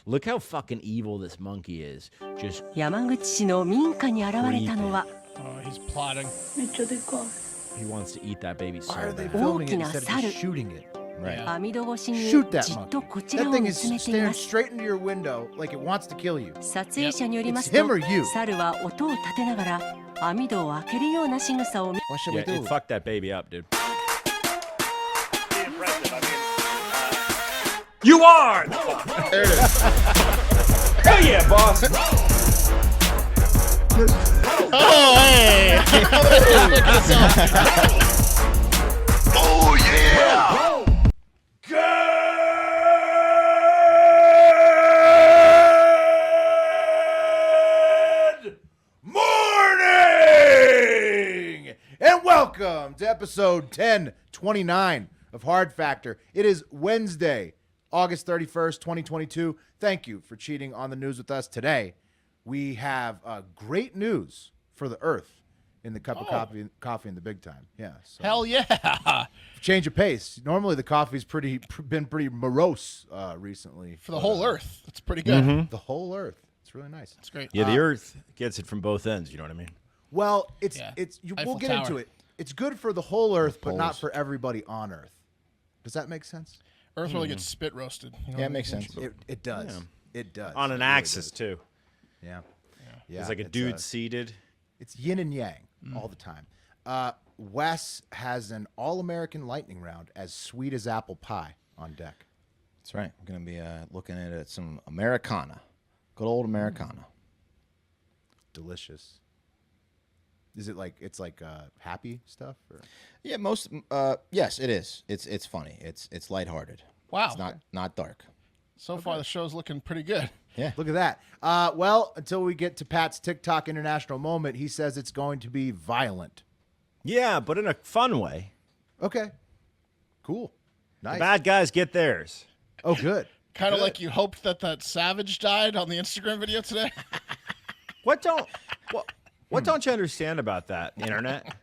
Look how fucking evil this monkey is. Just 山口市の民家に現れたのは Oh, he's plotting. he wants to eat that baby so Why are they bad. filming it 大きな instead of 猿。 just shooting it? Yeah. 網戸越しに Shoot that じっ monkey. とこちら That を thing 見 is つめてい staring ます straight into your window like it wants to kill you. 撮影者によります It's him or you. と猿は音を立てながら網戸を開けるような仕草を見 What should Yeah, we it do? fucked that baby up, dude. You are! There it is. Hell yeah, boss! Oh, hey! Oh yeah! Good morning and welcome to episode 1029 of Hard Factor. It is Wednesday, August 31st, 2022. Thank you for cheating on the news with us today. We have great news for the earth in the cup of coffee in the big time. Yeah. So. Hell yeah! Change of pace. Normally the coffee's been pretty morose recently. For the whole Earth. That's pretty good. The whole earth. It's really nice. It's great. Yeah, the Earth gets it from both ends. You know what I mean? Well, Yeah. we'll Eiffel get into Tower. it. It's good for the whole earth, but not Poles. for everybody on earth. Does that make sense? Earth really gets spit roasted. You know Yeah, what it makes I mean? sense. It does. It does. On It an really axis does. too. Yeah. Yeah. It's like a it's, dude seated. It's yin and yang all the time. Wes has an all-American lightning round as sweet as apple pie on deck. That's right. We're going to be looking at some Americana. Good old Americana. Delicious. Is it like happy stuff? Or? Yeah, yes, it is. It's funny. It's lighthearted. Wow. It's not dark. So far, the show's looking pretty good. Yeah. Look at that. Well, until we get to Pat's TikTok international moment, he says it's going to be violent. Yeah, but in a fun way. Okay. Cool. Nice. The bad guys get theirs. Oh, good. Kind of Good. like you hoped that Savage died on the Instagram video today. What don't you understand about that, internet?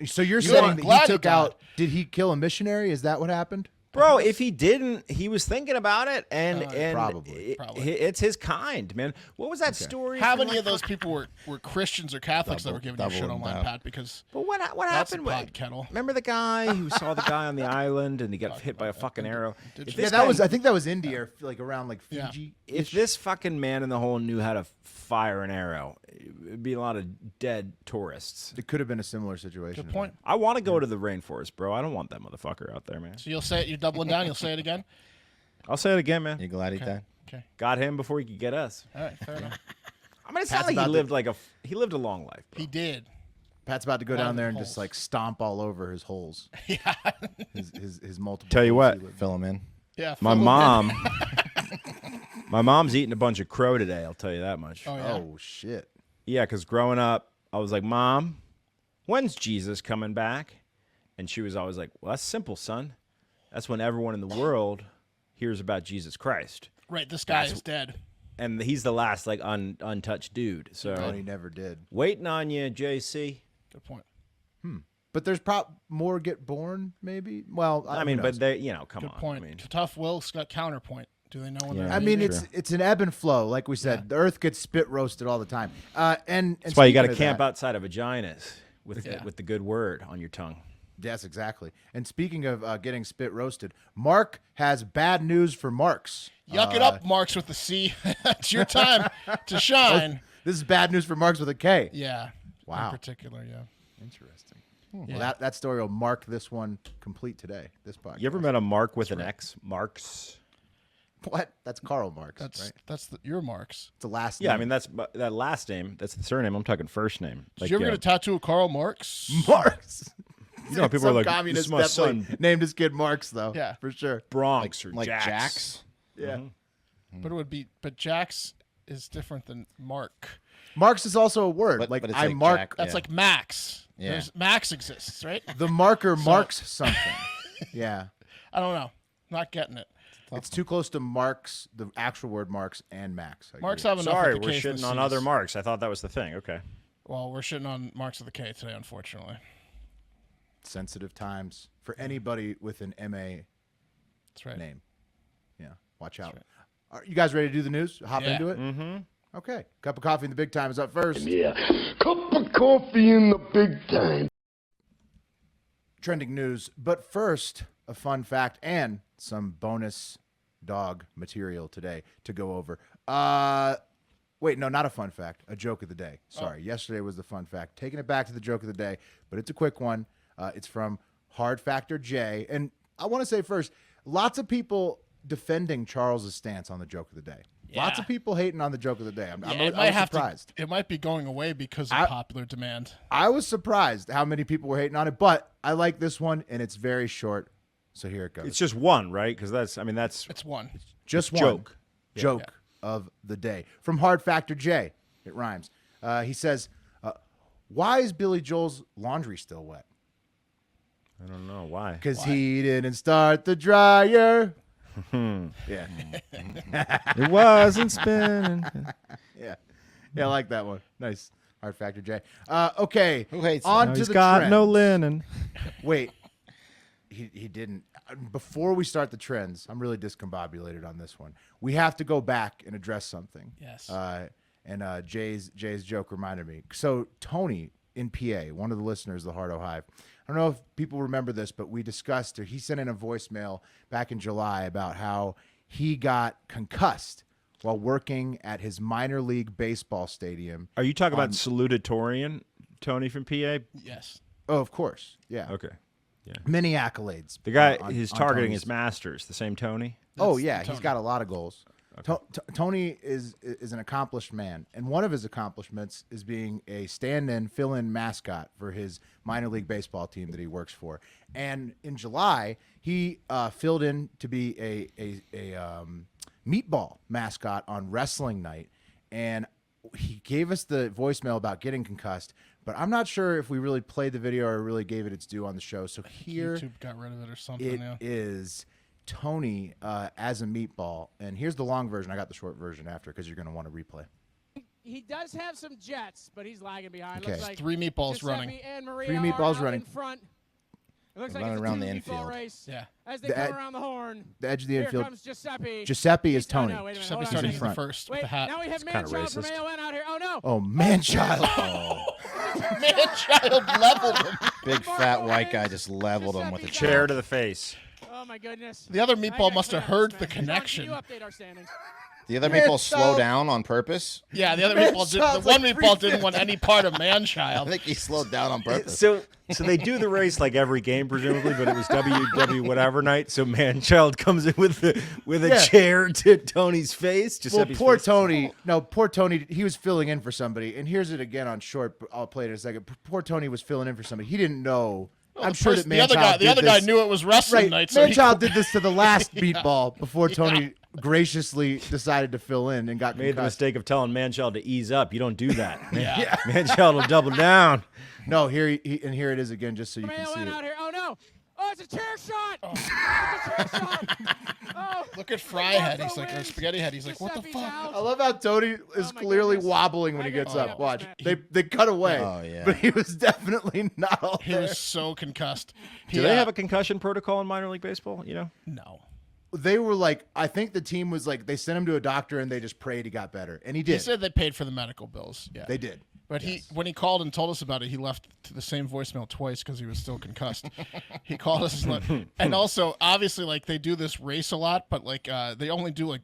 So you're are saying that glad he he took died. out? Did he kill a missionary? Is that what happened? Bro, if he didn't, he was thinking about it, and Probably. it's his kind, man. What was that story? How from, many of those people were Christians or Catholics that were giving you shit double online, down. Pat? Because But what That's happened? a pod kettle. Remember the guy who saw the guy on the island and he got hit by a fucking arrow? Did If you? this Yeah, that guy- was. I think that was India, or like around like Yeah. Fiji. If this fucking man in the hole knew how to fire an arrow, it'd be a lot of dead tourists. It could have been a similar situation. Good point. I want to go to the rainforest, bro. I don't want that motherfucker out there, man. So you'll say it. You're doubling down. You'll say it again. I'll say it again, man. You glad he died? Okay. Got him before he could get us. All right. Fair enough. I mean, it's Pat's not like about to- he lived a long life, bro. He did. Pat's about to go One of down there the and holes. just like stomp all over his holes. Yeah. His multiple. Tell you holes what. he lived in. Fill him in. Yeah. My fill him in. mom, my mom's eating a bunch of crow today. I'll tell you that much. Oh yeah. Oh shit. Yeah, because growing up, I was like, Mom, when's Jesus coming back? And she was always like, well, that's simple, son. That's when everyone in the world hears about Jesus Christ. Right. This guy is dead. And he's the last, like, untouched dude. So, And he never did. waiting on you, JC. Good point. But there's more get born, maybe. Well, I who mean, knows? but they, come Good on. point. I mean, Tough Wilkes got counterpoint. Do they know when Yeah. they're? I mean, leaving? it's an ebb and flow, like we said. The Earth gets spit roasted all the time. And that's why you got to speaking of camp that- outside of vaginas with the good word on your tongue. Yes, exactly. And speaking of getting spit roasted, Mark has bad news for Marks. Yuck it up, Marks with the C. It's your time to shine. This is bad news for Marks with a K. Yeah. Wow. In particular, yeah. Interesting. Well, that story will mark this one complete today. This podcast. You ever met a Mark with an X? Marks? What? That's Karl Marx, right? That's your Marks. It's the last Yeah, I name. mean, that's that last name. That's the surname. I'm talking first name. Did you ever get a tattoo of Karl Marx? Marx. You know, people Some are like, communist this is my definitely son, named his kid Marx, though. Yeah. For sure. Bronx or Like Jax. Jax? Yeah. But Jax is different than Mark. Marx is also a word. But it's I like mark Jack- That's Yeah. like Max. Yeah. There's Max exists, right? the marker marks something. Yeah. I don't know. Not getting it. It's too close to Marx, the actual word Marx, and Max. I Marks agree. have enough. Sorry, with the we're K's and shitting the on C's. other Marks. I thought that was the thing. Okay. Well, we're shitting on Marks with the K today, unfortunately. Sensitive times for anybody with an MA That's right. name. Yeah. Watch out. right. Are you guys ready to do the news? Hop into it? Mm-hmm. Okay. Cup of coffee in the big time is up first. Yeah. Cup of coffee in the big time. Trending news. But first, a fun fact and some bonus dog material today to go over. Wait, no, not a fun fact. A joke of the day. Sorry. Yesterday was the fun fact. Taking it back to the joke of the day, but it's a quick one. It's from Hard Factor J. And I want to say first, lots of people defending Charles's stance on the joke of the day. Yeah. Lots of people hating on the joke of the day. It I was surprised. It might be going away because of popular demand. I was surprised how many people were hating on it, but I like this one, and it's very short. So here it goes. It's just one, right? Because that's It's one. Just one joke. Joke of the day. From Hard Factor J. It rhymes. He says, why is Billy Joel's laundry still wet? I don't know why. Because he didn't start the dryer. Yeah. It wasn't spinning. Yeah, I like that one. Nice. Hard Factor J. Okay. Who hates on No, to he's the got trends. no linen. Wait. He didn't. Before we start the trends, I'm really discombobulated on this one. We have to go back and address something. Yes. And Jay's joke reminded me. So Tony in PA, one of the listeners of the Hardo Hive, I don't know if people remember this, but we discussed, or he sent in a voicemail back in July about how he got concussed while working at his minor league baseball stadium. Are you talking about salutatorian Tony from PA? Yes. Oh, of course. Yeah. Okay. Many accolades. The guy on he's targeting Tony's- his masters, the same Tony? Oh, That's yeah. Tony. He's got a lot of goals. Tony is an accomplished man, and one of his accomplishments is being a stand-in, fill-in mascot for his minor league baseball team that he works for. And in July, he filled in to be a meatball mascot on wrestling night, and he gave us the voicemail about getting concussed. But I'm not sure if we really played the video or really gave it its due on the show. So here YouTube got rid of it or something. it Yeah. is Tony as a meatball, and here's the long version. I got the short version after because you're going to want to replay. He does have some jets, but he's lagging behind. Okay. Looks like Three meatballs Giuseppe running. And Maria Three meatballs are out running. in front. It looks like Running it's a around the two-meatball infield. race. Yeah. As they The come ed- around the horn. The edge of the Here infield. comes Giuseppe. Giuseppe is Tony. Oh, no, wait a minute. Giuseppe Hold on a started second. the first with Wait, the hat. now we have kinda man-child from racist. AON out here. Oh, no. Oh, man-child. Man-child leveled him. Big fat white guy just leveled him with a chair. Chair to the face. Oh, my goodness. The other I meatball gotta must have clear heard this the mess. John, connection. Can you update our standings? The other meatballs slow down on purpose. Yeah, the other meatball did. The Man-child's one like meatball didn't want any part of I man-child. think he slowed down on purpose. So they do the race like every game, presumably, but it was WW whatever night. So Manchild comes in with a Yeah. chair to Tony's face. Well, Giuseppe's poor face. Tony. No, poor Tony. He was filling in for somebody, and here's it again on short. But I'll play it in a second. Poor Tony was filling in for somebody. He didn't know. I'm sure that the other guy. Manchild The other did guy this- knew it was wrestling Right, night. So he Manchild did this to the last meatball before Tony graciously decided to fill in and got Made the concussed. mistake of telling Manchild to ease up. You don't do that. Yeah. Manchild will double down. No, here and here it is again, just so you From can see AON it. out here. Oh, no. Oh, it's a chair shot. It's a chair shot. Oh. Look at Fry head. He's like, or Spaghetti head. He's like, what the Giuseppe's fuck? out. I love how Tony is Oh, my clearly goodness. wobbling when he I gets gotta up. see Watch, this they cut away. Oh, yeah. But he was definitely not all He there. was so concussed. Do they have a concussion protocol in minor league baseball? You know, No. They were like, I think the team was like, they sent him to a doctor and they just prayed he got better, and he He did. said they paid for the medical bills. Yeah. They did. But when he called and told us about it, he left to the same voicemail twice because he was still concussed. He called us and also obviously like they do this race a lot, but like they only do like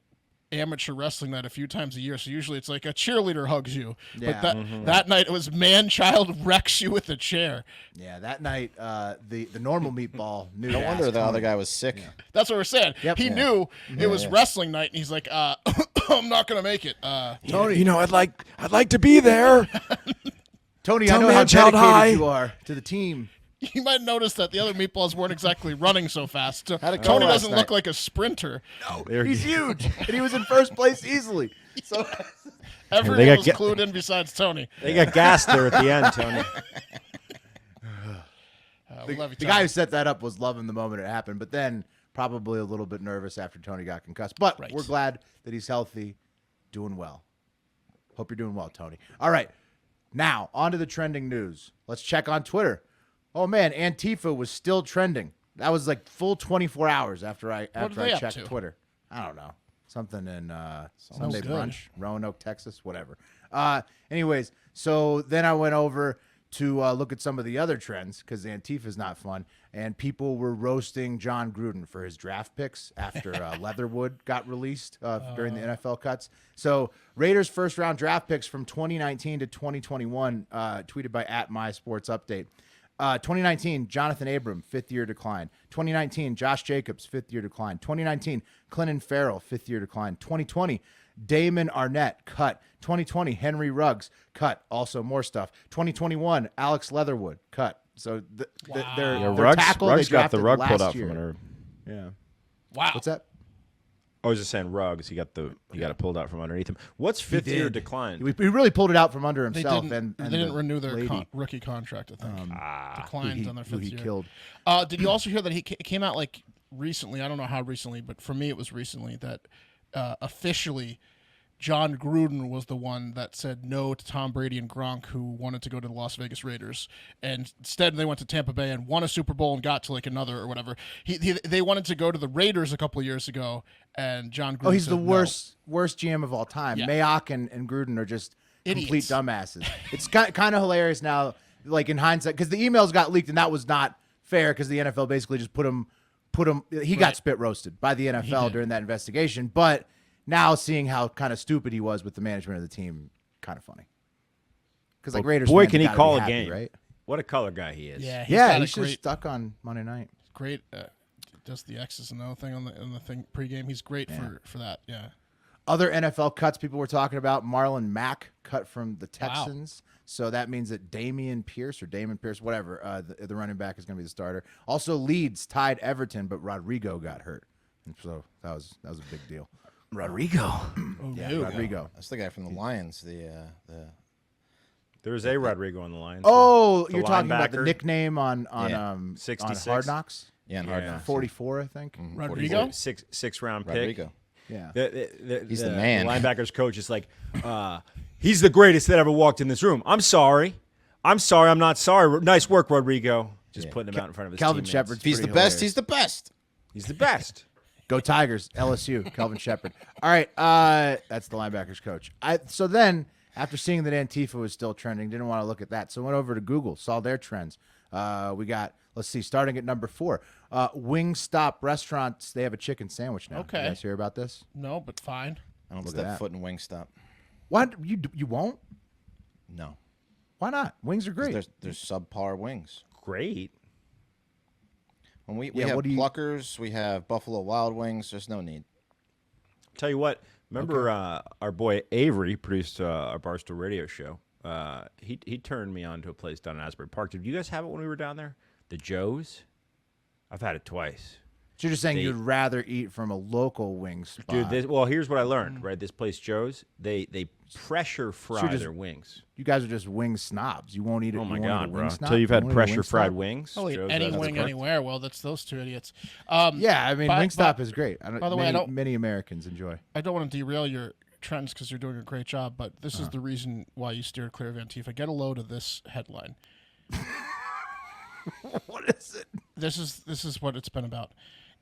amateur wrestling night a few times a year. So usually it's like a cheerleader hugs you. Yeah. But that night it was man-child wrecks you with a chair. Yeah, that night, the normal meatball knew. No to wonder ask the other Tony. guy was sick. That's what we're saying. Yep. He Yeah. knew it was wrestling night, and he's like, "I'm not gonna make it." Tony, you know, I'd like to be there. Tony, Tell I know how Man-child dedicated hi. you are to the team. You might notice that the other meatballs weren't exactly running so fast. So How'd it go Tony last doesn't night? look like a sprinter. He's huge, and he was in first place easily. So Everyone got was get- clued in besides Tony. They got gassed there at the end, Tony. We love you, the Tony. guy who set that up was loving the moment it happened, but then probably a little bit nervous after Tony got concussed. But Right. we're glad that he's healthy, doing well. Hope you're doing well, Tony. All right, now on to the trending news. Let's check on Twitter. Oh man, Antifa was still trending. That was like full 24 hours after I are they up checked to? Twitter. I don't know. something in Sunday good. brunch, Roanoke, Texas, whatever. Anyways, so then I went over to look at some of the other trends because Antifa's not fun, and people were roasting John Gruden for his draft picks after Leatherwood got released during the NFL cuts. So Raiders first round draft picks from 2019 to 2021, tweeted by @MySportsUpdate. 2019, Jonathan Abram, 5th-year decline. 2019, Josh Jacobs, 5th-year decline. 2019, Clinton Farrell, 5th-year decline. 2020, Damon Arnett, cut. 2020, Henry Ruggs, cut. Also more stuff. 2021, Alex Leatherwood, cut. So their tackle Ruggs they got the drafted rug last pulled out year. from under. Yeah. Wow. What's that? I was just saying Ruggs. He got it pulled out from underneath him. What's 5th-year decline? He really pulled it out from under They himself. didn't, and they didn't the renew their lady, rookie contract, I think. who Declined on their who 5th he year. killed. Did you also hear that it came out like recently? I don't know how recently, but for me it was recently that officially John Gruden was the one that said no to Tom Brady and Gronk, who wanted to go to the Las Vegas Raiders, and instead they went to Tampa Bay and won a Super Bowl and got to like another or whatever. They wanted to go to the Raiders a couple of years ago, and John Gruden. Oh, he's said the no. worst GM of all time. Yeah. Mayock and Gruden are just Idiots. complete dumbasses. It's kind of hilarious now, like in hindsight, because the emails got leaked and that was not fair because the NFL basically just put him. He got spit roasted by the NFL during that investigation. But now seeing how kind of stupid he was with the management of the team, kind of funny. Because like Raiders, boy, fans can he gotta call be a happy, game? right? What a color guy he is. Yeah, Yeah, got he's a just great, stuck on Monday night. great. Just the X's and O thing on the thing pregame. He's great for that. Yeah. Other NFL cuts people were talking about: Marlon Mack cut from the Texans. So that means that Damon Pierce, whatever, the running back is going to be the starter. Also, Leeds tied Everton, but Rodrigo got hurt. And so that was a big deal. Rodrigo. Rodrigo. That's the guy from the Lions. There's a Rodrigo on the line. Oh, The you're talking about the linebacker. nickname on 66. Hard Knocks? Yeah, and Yeah. Hard Knocks. 44, I think. Rodrigo. Six round pick. Rodrigo. Yeah. He's the man. The linebacker's coach is like, he's the greatest that ever walked in this room. I'm sorry. I'm not sorry. Nice work, Rodrigo. Just putting him out in front of his Calvin teammates. Shepard's If he's the pretty best, hilarious. he's the best. He's the best. Go Tigers, LSU, Calvin Shepard. All right, that's the linebackers coach. So then, after seeing that Antifa was still trending, didn't want to look at that. So went over to Google, saw their trends. We got, let's see, starting at number 4, Wingstop restaurants. They have a chicken sandwich now. Okay. You guys hear about this? No, but fine. I don't Look at step that. foot in Wingstop. What? You won't? No. Why not? Wings are 'Cause great. There's subpar wings. Great. When we Yeah, have what do you- Pluckers, we have Buffalo Wild Wings. There's no need. Tell you what, remember our boy Avery produced our Barstool radio show. He turned me on to a place down in Asbury Park. Did you guys have it when we were down there? The Joe's? I've had it twice. So you're just saying They- you'd rather eat from a local wing spot. Dude, here's what I learned, right? This place, Joe's, they pressure fry just- their wings. You guys are just wing snobs. You won't eat it. Oh my you won't eat God, a bro. wing snob? Until you've You had won't eat a wing pressure fried snob? wings. I'll eat Joe's any has it wing correct. anywhere. Well, that's those two idiots. Yeah, I mean, But- Wingstop but- is great. by the way, many Americans enjoy. I don't want to derail your trends because you're doing a great job, but this is the reason why you steered clear of Antifa. Get a load of this headline. What is it? This is what it's been about.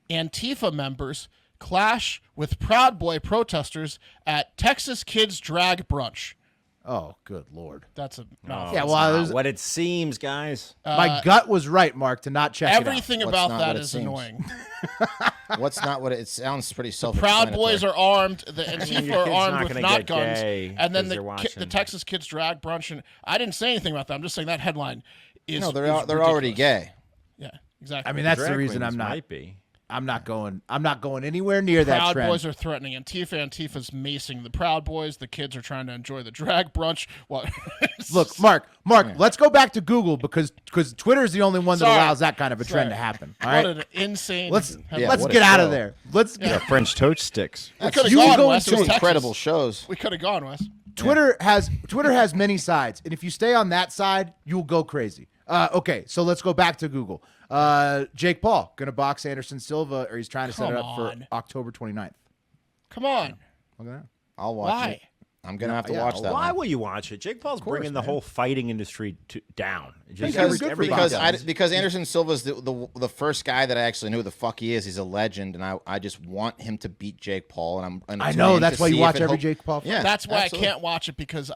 Antifa members clash with Proud Boy protesters at Texas Kids Drag Brunch. Oh, good Lord. That's a Oh, Yeah, it's well, not there's- what it seems, guys. My gut was right, Mark, to not check everything What's about not that what it is seems? annoying. What's not what it sounds pretty Proud self-explanatory. Boys are armed. The Antifa your are kid's armed not with gonna not get guns. gay And then 'cause they're the watching. Texas Kids Drag Brunch. And I didn't say anything about that. I'm just saying that headline is. No, they're is already ridiculous. gay. Yeah, exactly. I mean, that's the Drag reason queens I'm not. Might be. I'm not going anywhere near that Proud trend. Boys are threatening Antifa's macing the Proud Boys. The kids are trying to enjoy the drag brunch. What? Look, Mark, let's go back to Google because Twitter is the only one that Sorry. allows that kind of a trend to happen. All right, What an insane. let's headline. what a get out of show. there. Let's Yeah, French toast sticks. We could have you gone, go Wes. It into was Texas. Incredible shows. We could have gone, Wes. Twitter has many sides, and if you stay on that side, you'll go crazy. Okay, so let's go back to Google. Jake Paul gonna box Anderson Silva, or he's trying to set it Come up for on. October 29th. Come on. Look at that. I'll watch Why? it. I'm gonna have to watch that. Why one. will you watch it? Jake Paul's bringing the whole fighting industry down. Just Because Anderson Silva's the first guy that I actually knew who the fuck he is. He's a legend, and I just want him to beat Jake Paul. And I know that's why you watch every Jake Paul fight. Yeah, that's why absolutely. I can't watch it because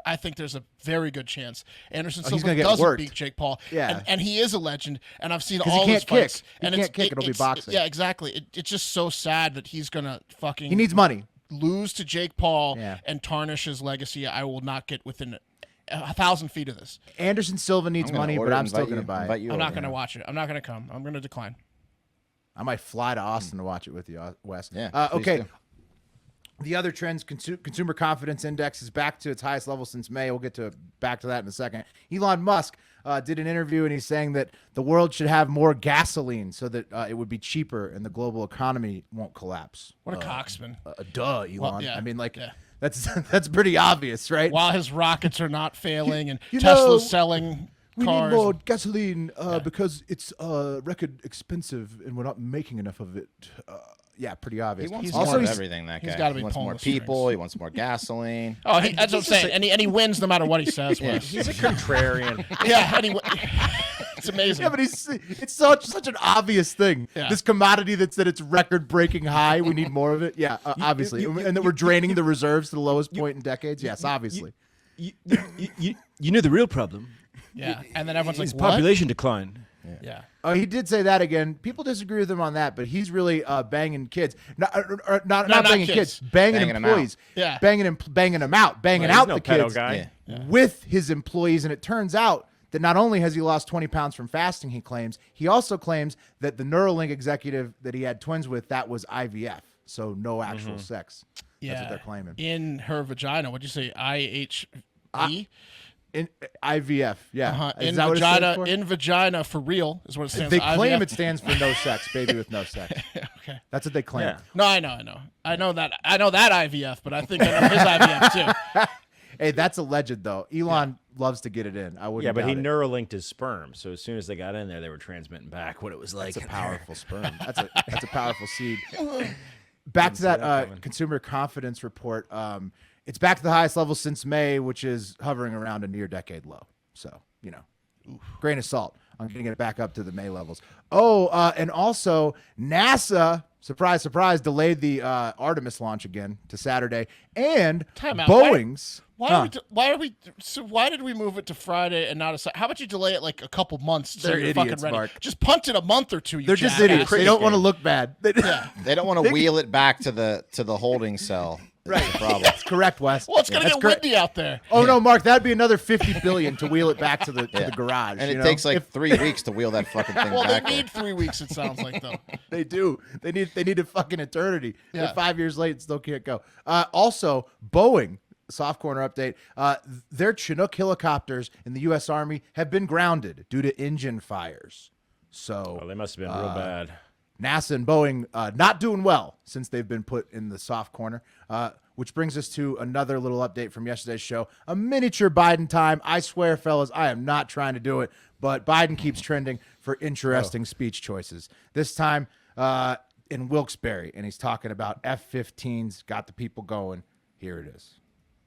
I think there's a very good chance Anderson he's Silva gonna get doesn't worked. beat Jake Paul. Yeah. and he is a legend, and I've seen 'Cause all he his can't fights. kick. He And can't kick. It'll be boxing. Yeah, exactly. It's just so sad that he's gonna fucking. He needs money. Lose to Jake Paul Yeah. and tarnish his legacy. I will not get within 1,000 feet of this. Anderson Silva needs money, but I'm still going to buy it. I'm not going to watch it. I'm not going to come. I'm going to decline. I might fly to Austin to watch it with you, Wes. Yeah, please okay. do. The other trends, consumer confidence index is back to its highest level since May. We'll get back to that in a second. Elon Musk did an interview, and he's saying that the world should have more gasoline so that it would be cheaper and the global economy won't collapse. What a coxman. Duh, Elon. Well, yeah, I mean, like, yeah. that's pretty obvious, right? While his rockets are not failing and You Tesla's know, selling We cars. need more gasoline because it's record expensive and we're not making enough of it. Yeah, pretty obvious. He wants Also, more of he's- everything. That guy. he's gotta be He wants pulling more the strings. people. He wants more gasoline. Oh, that's what I'm saying. And he wins no matter what he says. Wes. He's a contrarian. Yeah, anyway. It's amazing. Yeah, but it's such an obvious thing. Yeah. This commodity that's at its record-breaking high. We need more of it. Yeah, obviously, and that we're draining the reserves to the lowest point in decades. Yes, obviously. You know the real problem Yeah, and then everyone's like, is what? population decline. Yeah. Oh, he did say that again. People disagree with him on that, but he's really banging kids. Not banging kids. Banging Banging 'em employees. out. Yeah. Banging them out. Banging Well, out he's the no pedo kids guy. with his employees. And it turns out that not only has he lost 20 pounds from fasting, he claims, he also claims that the Neuralink executive that he had twins with, that was IVF. So no actual sex. Yeah. That's what they're claiming. In her vagina. What'd you say? IHV? In IVF, yeah. Uh-huh. Is In that what it stands vagina, for? in vagina for real is what it stands They for. claim IVF. it stands for no sex, baby with no sex. Okay. That's what they claim. Yeah. No, I know. I know that IVF, but I think I know his IVF too. Hey, that's a legend, though. Elon loves to get it in. I wouldn't. Yeah, but he doubt it. Neuralinked his sperm, so as soon as they got in there, they were transmitting back what it was like. That's a powerful sperm. That's a powerful seed. Back to that consumer confidence report. It's back to the highest level since May, which is hovering around a near decade low. So, grain of salt on getting it back up to the May levels. Oh, and also NASA, surprise, surprise, delayed the Artemis launch again to Saturday. And Time out. Boeing's. Why did we move it to Friday and not a Saturday? How about you delay it like a couple months so They're you're idiots, fucking ready? Mark. Just punt it a month or two. They're just idiots. They don't want to look bad. Yeah. They don't want to wheel it back to the holding cell. That's the problem. That's correct, Wes. Well, it's gonna That's get correct. windy out there. Oh no, Mark, that'd be another $50 billion to wheel it back to the garage. And you it know? takes like 3 weeks to wheel that fucking thing Well, they back. need 3 weeks. It sounds like though. They do. They need a fucking eternity. Yeah. They're 5 years late and still can't go. Also, Boeing, soft corner update, their Chinook helicopters in the U.S. Army have been grounded due to engine fires. So Oh, they must have been real bad. NASA and Boeing not doing well since they've been put in the soft corner, which brings us to another little update from yesterday's show. A miniature Biden time. I swear, fellas, I am not trying to do it, but Biden keeps trending for interesting speech choices. This time in Wilkes-Barre, and he's talking about F-15s, got the people going. Here it is.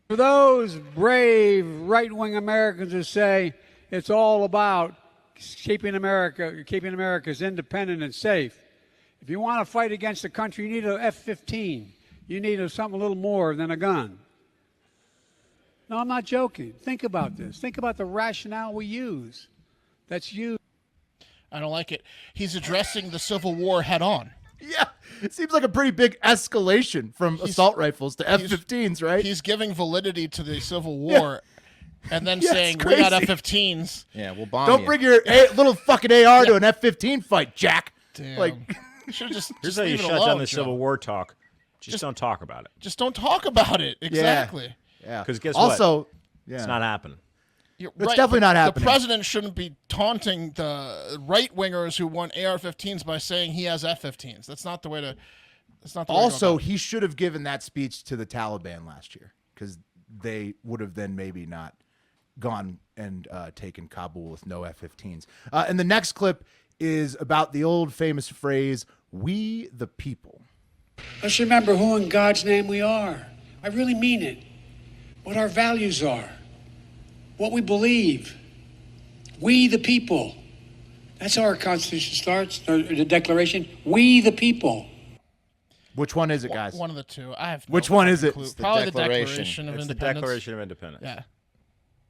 For those brave right-wing Americans who say it's all about keeping America's independent and safe, if you want to fight against the country, you need an F-15. You need something a little more than a gun. No, I'm not joking. Think about this. Think about the rationale we use. That's used. I don't like it. He's addressing the Civil War head on. Yeah, it seems like a pretty big escalation from assault rifles to F-15s, right? He's giving validity to the Civil War, and then Yeah, saying it's we got crazy. F-15s. Yeah, we'll bomb Don't you. bring your little fucking AR to an F-15 fight, Jack. Damn. Like, Should just Here's just how you leave it shut alone, down the Joe. Civil War talk. Just don't talk about it. Just don't talk about it. Exactly. yeah. Because guess also, what? yeah. It's not happening. You're It's definitely not happening. The president shouldn't be taunting the right wingers who want AR-15s by saying he has F-15s. That's not the way to. That's not the way to go Also, about it. he should have given that speech to the Taliban last year because they would have then maybe not gone and taken Kabul with no F-15s. And the next clip is about the old famous phrase, "We the people." Let's remember who in God's name we are. I really mean it. What our values are, what we believe. We the people. That's how our Constitution starts, or the Declaration. We the people. Which one is it, guys? One of the two. I have. Which one is it? Clue. It's the Probably Declaration. the Declaration of It's the Independence. Declaration of Independence.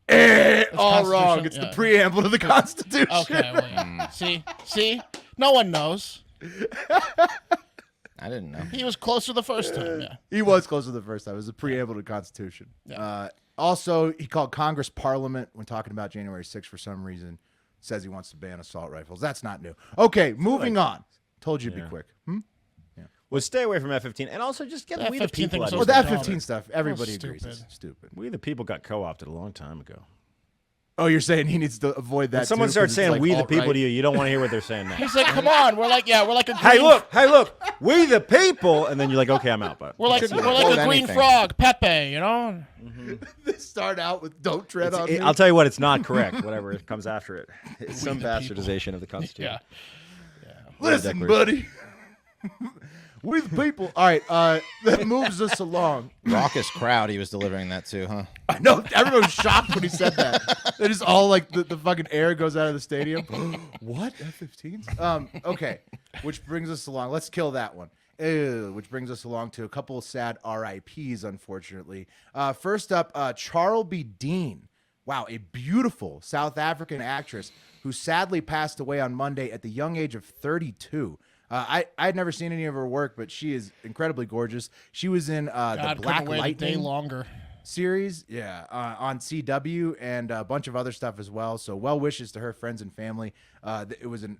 Yeah. All Constitution, wrong. It's the yeah. preamble to the Constitution. Okay. Well, yeah. See, no one knows. I didn't know. He was closer the first time. Yeah. He was closer the first time. It was the preamble to the Constitution. Yeah. Also, he called Congress Parliament when talking about January 6th for some reason. Says he wants to ban assault rifles. That's not new. Okay, moving on. Told you to be quick. Well, stay away from F-15, and also just get That We the F-15 People thing out was of Well, here. the F-15 stuff, everybody That was agrees. It's stupid. stupid. We the People got co-opted a long time ago. Oh, you're saying he needs to avoid that When someone too, starts 'cause it's saying like "We the alt-right. People" to you don't want to hear what they're saying next. He's like, come on, we're like a Hey, green, look, we the people, and then you're like, okay, I'm out. But we're like Couldn't a avoid green anything. frog, Pepe, you know. They start out with "Don't tread on me." I'll tell you what, it's not correct. Whatever comes after it, it's some bastardization of the Constitution. Yeah. Listen, buddy. We the people. All right, that moves us along. Raucous crowd he was delivering that to, huh? I know everyone was shocked when he said that. They just all like the fucking air goes out of the stadium. What F-15s? Okay, which brings us along. Let's kill that one. Which brings us along to a couple of sad RIPS, unfortunately. First up, Charlbi Dean. Wow, a beautiful South African actress who sadly passed away on Monday at the young age of 32. I had never seen any of her work, but she is incredibly gorgeous. She was in the God, Black couldn't wait a day Lightning longer. series, on CW and a bunch of other stuff as well. So well wishes to her friends and family. It was an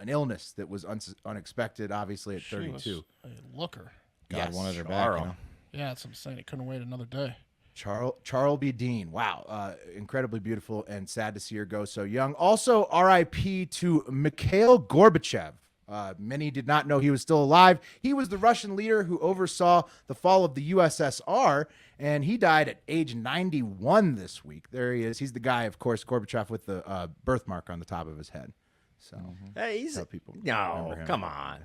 illness that was unexpected, obviously at She 32. was a looker. God wanted her back. You know? Yeah, that's what I'm saying. He couldn't wait another day. Charlbi Dean, wow, incredibly beautiful and sad to see her go so young. Also, R.I.P. to Mikhail Gobachev. Many did not know he was still alive. He was the Russian leader who oversaw the fall of the USSR, and he died at age 91 this week. There he is. He's the guy, of course, Gorbachev with the birthmark on the top of his head. So, Hey, he's how people no, remember him. come on,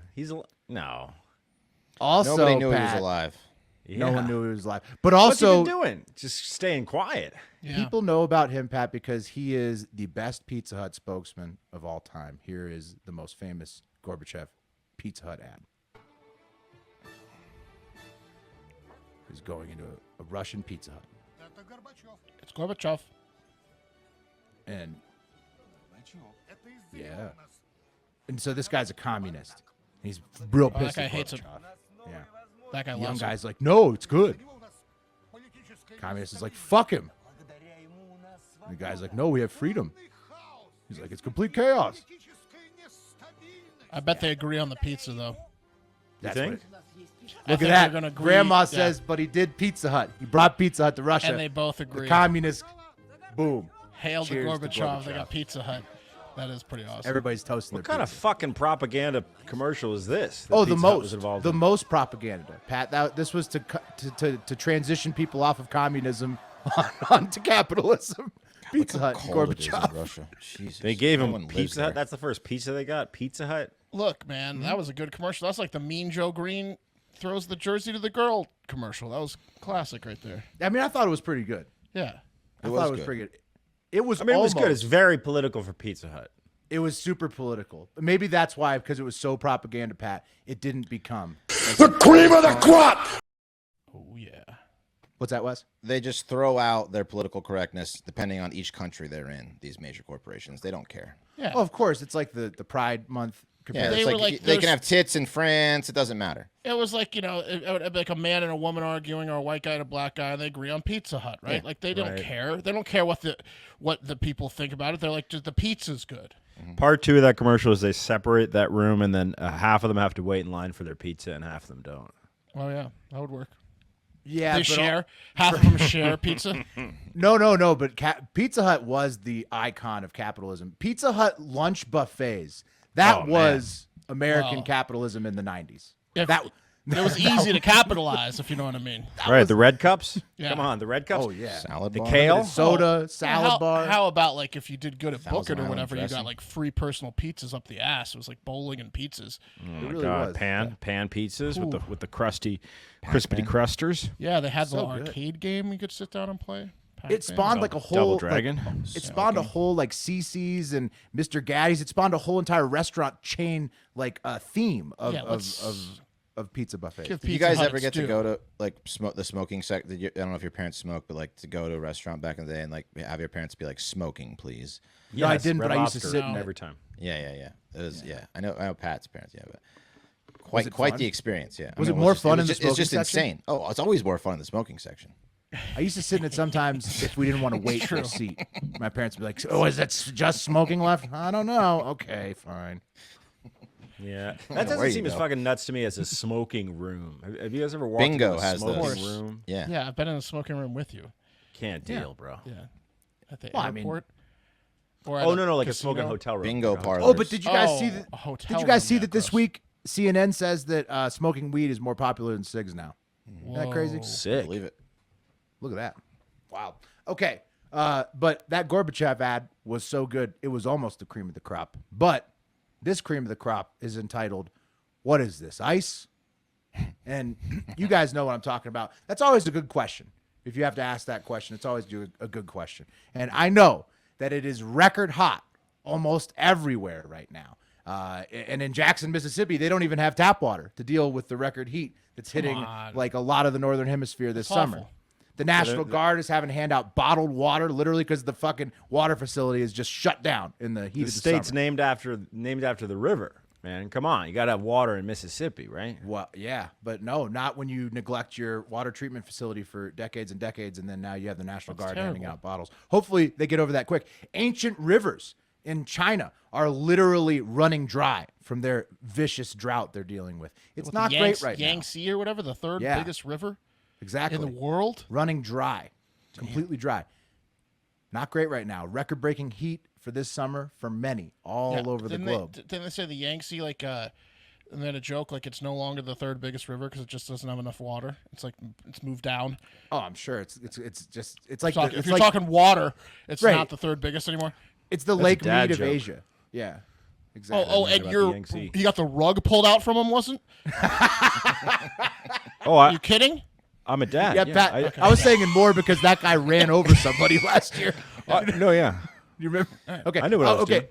no. Also, Nobody knew he Pat, was alive. No one Yeah. knew he was alive. But What's he also, been doing? Just staying quiet. Yeah. people know about him, Pat, because he is the best Pizza Hut spokesman of all time. Here is the most famous Gorbachev Pizza Hut ad. He's going into a Russian Pizza Hut. It's Gorbachev. And yeah. And so this guy's a communist. He's real that pissed guy at hates it. Gorbachev. Yeah. That guy The young loves him. guy's like, no, it's good. Communist is like, fuck him. The guy's like, no, we have freedom. He's like, it's complete chaos. I bet they agree on the pizza, though. That's think? what it- I Look think at they're that. gonna agree, Grandma yeah. says, but he did Pizza Hut. He brought Pizza Hut to Russia. And they both The agree. communist, boom. Hail to Cheers to Gorbachev. They Gorbachev. got Pizza Hut. That is pretty awesome. Everybody's toasting What their kind of pizza. fucking propaganda commercial is this? that Oh, the Pizza Hut was most, involved the in? most propaganda, Pat. This was to transition people off of communism onto capitalism. Pizza Hut, Cold it is in Gorbachev. Russia. Jesus. They gave No him one lives Pizza Hut. there. That's the first pizza they got. Pizza Hut. Look, man, that was a good commercial. That's like the Mean Joe Green throws the jersey to the girl commercial. That was classic right there. I mean, I thought it was pretty good. Yeah. I was thought it was good. pretty good. It was. I mean, it was almost, good. It's very political for Pizza Hut. It was super political. Maybe that's why, because it was so propaganda, Pat. It didn't become. The cream of the crop! Oh, yeah. What's that, Wes? They just throw out their political correctness depending on each country they're in. These major corporations, they don't care. Yeah. Oh, of course. It's like the Pride Month Yeah, comparison. They it's were like, like, they can there's- have tits in France. It doesn't matter. It was like, it would be like a man and a woman arguing, or a white guy and a black guy, and they agree on Pizza Hut, right? Yeah, Like they don't right. care. They don't care what the people think about it. They're like, just the pizza's good. Part 2 of that commercial is they separate that room, and then half of them have to wait in line for their pizza, and half of them don't. Oh yeah, that would work. yeah, They but share. Half of them share pizza. No. But Pizza Hut was the icon of capitalism. Pizza Hut lunch buffets. That Oh, was American Wow. capitalism in the 90s. If- It was easy to capitalize, if you know what I mean. Right, the red cups. Yeah. Come on, the red cups. Oh yeah. Salad The bar. kale. Soda, salad how, bar. How about like if you did good at Thousand Booker or Island whatever, you got dressing. like free personal pizzas up the ass. It was like bowling and pizzas. Oh my really God, was. pan pizzas Ooh. with the crusty, crispity crusters. Yeah, they had the So good. arcade game you could sit down and play. It spawned like a whole Double like, Dragon. it spawned a whole like CC's and Mr. Gaddy's. It spawned a whole entire restaurant chain like theme of Yeah, of pizza buffets. Give Did you Pizza guys Hut ever its get to due. go to like the smoking sec? I don't know if your parents smoked, but like to go to a restaurant back in the day and like have your parents be like smoking, please. No, I Yes, didn't, Red but I used to Lobster sit in it. every time. Yeah. It was, yeah. I know Pat's parents, yeah, but Was it quite fun? the experience, yeah. Was it was more just- fun was in the just, It's just smoking section? insane. Oh, it's always more fun in the smoking section. I used to sit in it sometimes if we didn't want to wait for a seat. My parents would be like, "Oh, is that just smoking left?" I don't know. Okay, fine. Yeah, that where doesn't you seem as go. fucking nuts to me as a smoking room. Have you guys ever walked Bingo into a has smoking those. room? Yeah. Yeah, I've been in the smoking room with you. Can't deal, bro. Yeah, at the Well, I mean- airport. Or at Oh no, like a casino. smoking hotel room. Bingo Yeah. parlors. Oh, but did you guys see Oh, that? a hotel Did you guys room, see yeah, that this gross. week? CNN says that smoking weed is more popular than cigs now. Isn't that crazy? Sick. Believe it. Look at that. Wow. Okay. But that Gobachev ad was so good, it was almost the cream of the crop. But this cream of the crop is entitled, "What is this, ice?" And you guys know what I'm talking about. That's always a good question. If you have to ask that question, it's always a good question. And I know that it is record hot almost everywhere right now. And in Jackson, Mississippi, they don't even have tap water to deal with the record heat that's hitting on. like a lot of the northern hemisphere this That's summer. awful. The National Guard is having to hand out bottled water, literally because the fucking water facility is just shut down in the heat The of the state's summer. named after the river. Man, come on, you gotta have water in Mississippi, right? Well, yeah, but no, not when you neglect your water treatment facility for decades and decades, and then now you have the National Guard handing terrible. out bottles. Hopefully, they get over that quick. Ancient rivers in China are literally running dry from their vicious drought they're dealing with. It's With not the great right now. Yangtze or whatever, the third Yeah. biggest river Exactly. in the world. Running dry, completely dry. Not great right now. Record-breaking heat for this summer for many all Yeah, over the didn't globe. Didn't they say the Yangtze and then a joke like it's no longer the third biggest river because it just doesn't have enough water. It's like it's moved down. Oh, I'm sure it's like Talk- the, if it's you're like talking water, it's Right. not the third biggest anymore. it's the That's a Lake dad Mead of joke. Asia. Yeah, exactly. Oh, about and the you're Yangtze. he got the rug pulled out from him, wasn't? Oh, Are you kidding? I'm a dad. yeah, Pat. I was saying it more because that guy ran over somebody last year. No, yeah. You remember? Okay, I knew what I was okay.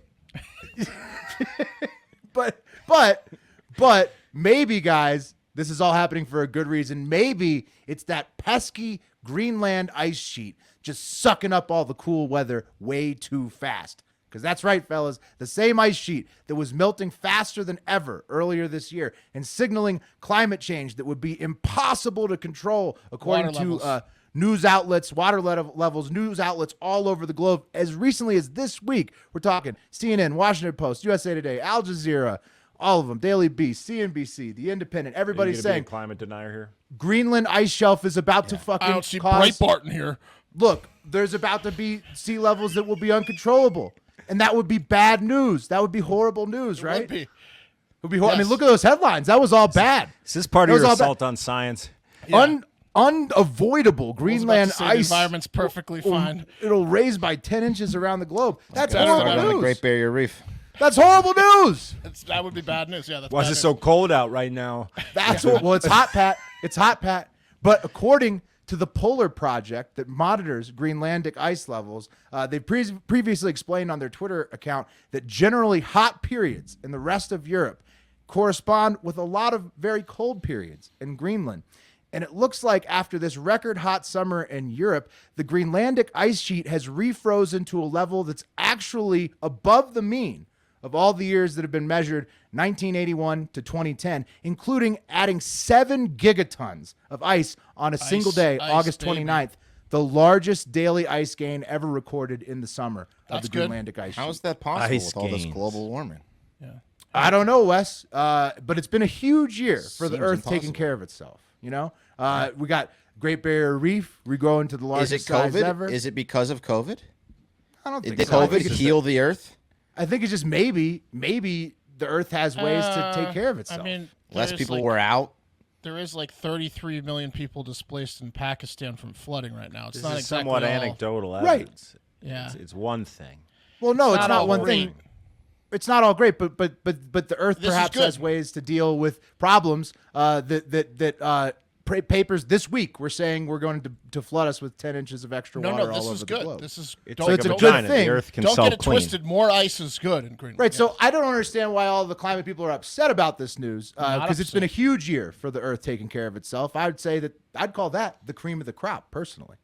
but maybe, guys, this is all happening for a good reason. Maybe it's that pesky Greenland ice sheet just sucking up all the cool weather way too fast. Because that's right, fellas. The same ice sheet that was melting faster than ever earlier this year and signaling climate change that would be impossible to control, according Water to levels. news outlets, levels, news outlets all over the globe. As recently as this week, we're talking CNN, Washington Post, USA Today, Al Jazeera, all of them, Daily Beast, CNBC, The Independent. Everybody's saying climate denier here. Greenland ice shelf is about to fucking I don't see cause. Breitbart in here. Look, there's about to be sea levels that will be uncontrollable. And that would be bad news. That would be horrible news, right? Would be. It would be I mean, Yes. look at those headlines. That was all bad. Is this part of That was your all bad. assault on science? Unavoidable I was about to Greenland say the ice. environment's perfectly fine. It'll raise by 10 inches around the globe. That's better horrible than On the news. Great Barrier Reef. That's horrible news. That would be bad news. Yeah, that's Why is bad it news. so cold out right now? That's what. Well, it's hot, Pat. It's hot, Pat. But according to the Polar Project that monitors Greenlandic ice levels, they previously explained on their Twitter account that generally hot periods in the rest of Europe correspond with a lot of very cold periods in Greenland. And it looks like after this record hot summer in Europe, the Greenlandic ice sheet has refrozen to a level that's actually above the mean of all the years that have been measured 1981 to 2010, including adding 7 gigatons of ice on a single day, ice, August baby. 29th, the largest daily ice gain ever recorded in the summer That's of the good. Greenlandic ice sheet. How is that possible Ice with all this gains. global warming? I don't know, Wes, but it's been a huge year for the Seems Earth taking impossible. care of itself. You know, we got Great Barrier Reef regrowing to the Is largest it size COVID? ever. Is it because of COVID? I don't think Did so. I COVID think it's heal the Earth? I think it's just maybe the Earth has ways to take care of itself. I mean, Less there's, people like, were out. there is like 33 million people displaced in Pakistan from flooding right now. It's This not is exactly somewhat all- anecdotal Right. evidence. Yeah. It's one thing. Well, no, it's not not all one great. thing. It's not all great, but the Earth This is perhaps good. has ways to deal with problems that papers this week were saying we're going to flood us with 10 inches of extra water No, all this over is the good. globe. This is It's don't, like it's a a good vagina. thing. The Earth can don't get it self-clean. twisted. More ice is good in Greenland. Right, Yes. so I don't understand why all the climate people are upset about this news Not because it's been a upset. huge year for the Earth taking care of itself. I would say that I'd call that the cream of the crop, personally.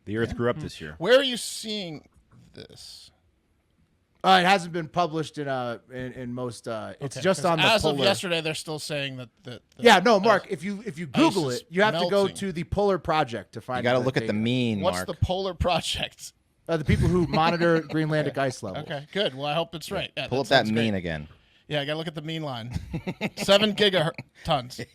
The Earth grew up this year. Where are you seeing this? It hasn't been published in most. It's Okay, just 'cause on the as polar. of yesterday, they're still saying that Yeah, no, Mark. If you Google is it, you have to go melting. to the Polar Project to find. You got to the look at the data. mean, What's Mark. the Polar Project? The people who monitor Greenlandic ice levels. Okay, good. Well, I hope it's right. Yeah, Pull up that sounds mean great. again. Yeah, I got to look at the mean line. 7 gigatons.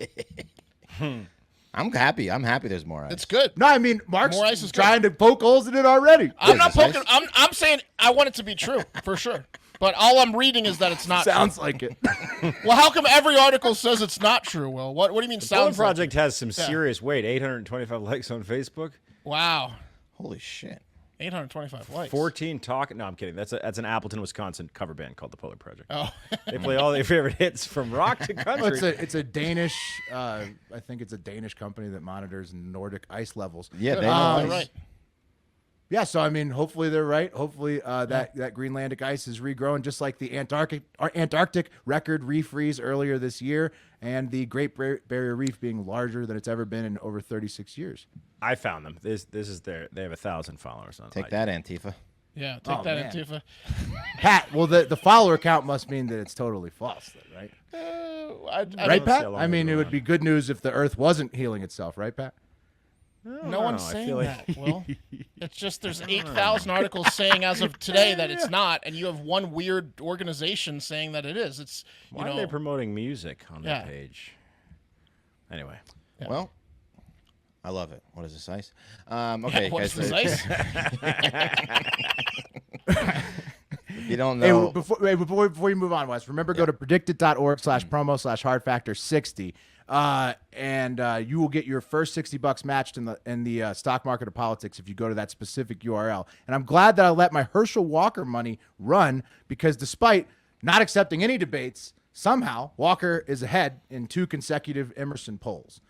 I'm happy. I'm happy there's more ice. It's good. No, I mean Mark's More ice is good. trying to poke holes in it already. I'm not Is this poking. I'm saying I want it to be true for sure. But all I'm reading is that it's not. Sounds like it. True. Well, how come every article says it's not true? Will, what do you mean? The Polar Sounds like Project it? has some serious weight. 825 likes on Facebook. Wow, Holy shit. 825 likes. 14 talk. No, I'm kidding. That's an Appleton, Wisconsin cover band called the Polar Project. Oh, They play all their favorite hits from rock to country. It's a Danish. I think it's a Danish company that monitors Nordic ice levels. Yeah, they oh, know. right. Yeah, so I mean, hopefully they're right. Hopefully that Greenlandic ice is regrowing, just like the Antarctic record refreeze earlier this year, and the Great Barrier Reef being larger than it's ever been in over 36 years. I found them. This is their. They have 1,000 followers on. Take IG. that, Antifa. Yeah, take Oh, that, man. Antifa. Pat, well, the follower count must mean that it's totally false, then, right? I Right, see Pat? how long I mean, they've it been would be good news if the Earth wasn't healing itself, right, Pat? No one's I saying feel like- that. Will, it's just there's 8,000 articles saying as of today that it's not, and you have one weird organization saying that it is. It's Why are they promoting music on Yeah. their page? Anyway, Yeah. Well, I love it. What is this, ice? Okay, what is guys. this ice? If you don't Hey, know, before you move on, Wes, remember go to predicted.org/promo/hard-factor-60, and you will get your first $60 matched in the stock market of politics if you go to that specific URL. And I'm glad that I let my Herschel Walker money run because despite not accepting any debates, somehow Walker is ahead in 2 consecutive Emerson polls.